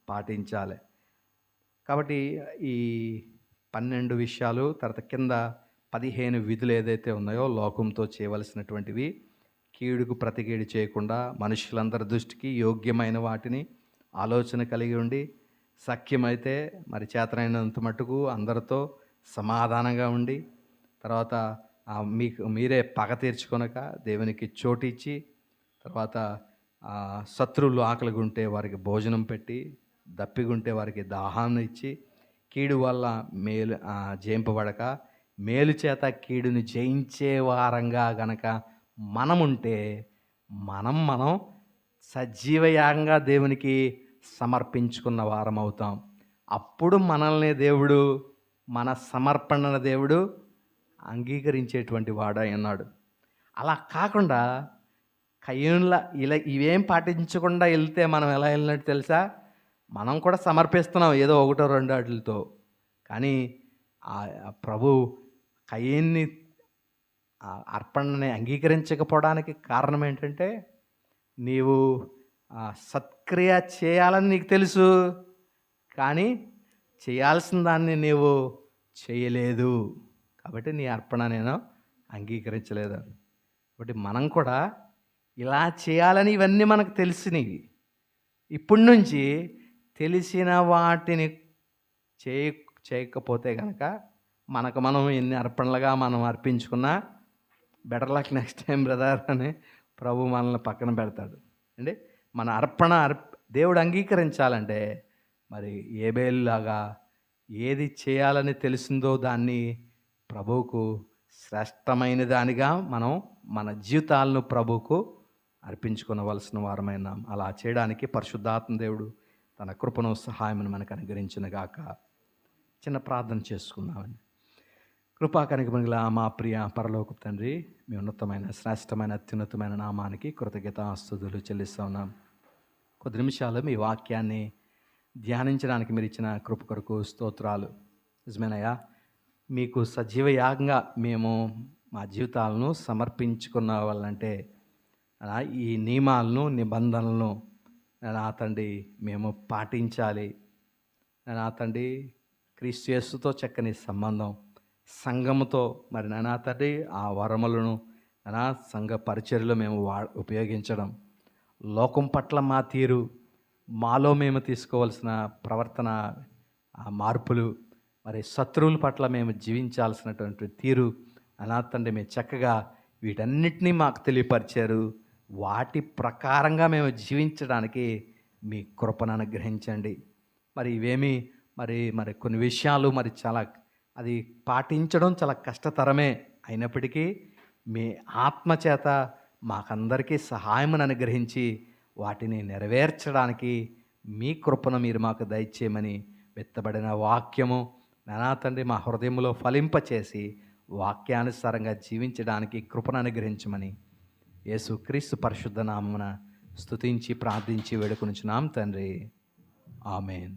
పాటించాలి. కాబట్టి ఈ 12 విషయాలు, తర్వాత కింద 15 విధులు ఏదైతే ఉన్నాయో లోకంతో చేయవలసినటువంటివి, కీడుకు ప్రతికీడు చేయకుండా మనుషులందరి దృష్టికి యోగ్యమైన వాటిని ఆలోచన కలిగి ఉండి, సఖ్యమైతే మరి చేతనైనంత మట్టుకు అందరితో సమాధానంగా ఉండి, తర్వాత మీరే పగ తీర్చుకొనక దేవునికి చోటు ఇచ్చి, తర్వాత శత్రువులు ఆకలిగా ఉంటే వారికి భోజనం పెట్టి, దప్పిగుంటే వారికి దాహాన్ని ఇచ్చి, కీడు వల్ల మేలు జయింపబడక మేలు చేత కీడుని జయించే వారంగా గనక మనముంటే మనం సజీవయాగంగా దేవునికి సమర్పించుకున్న వారం అవుతాం. అప్పుడు మనల్ని దేవుడు, మన సమర్పణ దేవుడు అంగీకరించేటువంటి వాడై ఉన్నాడు. అలా కాకుండా కయ్యూన్లా ఇవేం పాటించకుండా వెళ్తే మనం ఎలా వెళ్ళినట్టు తెలుసా? మనం కూడా సమర్పిస్తున్నాం ఏదో 1-2 వాటితో, కానీ ప్రభు కయ్యన్ని ఆ అర్పణని అంగీకరించకపోవడానికి కారణం ఏంటంటే, నీవు సత్క్రియ చేయాలని నీకు తెలుసు, కానీ చేయాల్సిన దాన్ని నీవు చేయలేదు. కాబట్టి నీ అర్పణ నేను అంగీకరించలేదు. కాబట్టి మనం కూడా ఇలా చేయాలని ఇవన్నీ మనకు తెలిసినవి. ఇప్పటి నుంచి తెలిసిన వాటిని చేయకపోతే కనుక మనకు మనం ఎన్ని అర్పణలుగా మనం అర్పించుకున్నా better luck next time brother అని ప్రభు మనల్ని పక్కన పెడతాడు అండి. మన అర్పణ దేవుడు అంగీకరించాలంటే మరి ఏబేలులాగా ఏది చేయాలని తెలిసిందో దాన్ని ప్రభువుకు శ్రేష్టమైన దానిగా మనం మన జీవితాలను ప్రభువుకు అర్పించుకోవలసిన వారమైన అలా చేయడానికి పరిశుద్ధాత్మ దేవుడు తన కృపను సహాయమును మనకు అనుగ్రహించిన గాక. చిన్న ప్రార్థన చేసుకుందామండి. కృపా కనికమగల మా ప్రియ పరలోక తండ్రి, మీ ఉన్నతమైన శ్రేష్టమైన అత్యున్నతమైన నామానికి కృతజ్ఞతాస్తుతులు చెల్లిస్తూ ఉన్నాం. కొద్ది నిమిషాలు మీ వాక్యాన్ని ధ్యానించడానికి మీరు ఇచ్చిన కృప కొరకు స్తోత్రాలు. నిజమేనయ్యా, మీకు సజీవ యాగంగా మేము మా జీవితాలను సమర్పించుకున్న వాళ్ళంటే ఈ నియమాలను నిబంధనలను నా తండ్రి మేము పాటించాలి. నా తండ్రి, క్రీస్తు యేసుతో చక్కని సంబంధం, సంఘముతో మరి నా తండ్రి ఆ వరములను నా సంఘ పరిచర్యలో మేము ఉపయోగించడం, లోకం పట్ల మా తీరు, మాలో మేము తీసుకోవాల్సిన ప్రవర్తన మార్పులు, మరి శత్రువుల పట్ల మేము జీవించాల్సినటువంటి తీరు నా తండ్రి మేము చక్కగా వీటన్నిటినీ మాకు తెలియపరిచారు. వాటి ప్రకారంగా మేము జీవించడానికి మీ కృపను అనుగ్రహించండి. మరి ఇవేమి మరి కొన్ని విషయాలు మరి చాలా అది పాటించడం చాలా కష్టతరమే అయినప్పటికీ మీ ఆత్మచేత మాకందరికీ సహాయమును అనుగ్రహించి వాటిని నెరవేర్చడానికి మీ కృపను మీరు మాకు దయచేయమని వెత్తబడిన వాక్యము నా తండ్రి మా హృదయంలో ఫలింపచేసి వాక్యానుసారంగా జీవించడానికి కృపను అనుగ్రహించమని యేసుక్రీస్తు పరిశుద్ధ నామమున స్తుతించి ప్రార్థించి వేడుకొనుచున్నాం తండ్రి. ఆమేన్.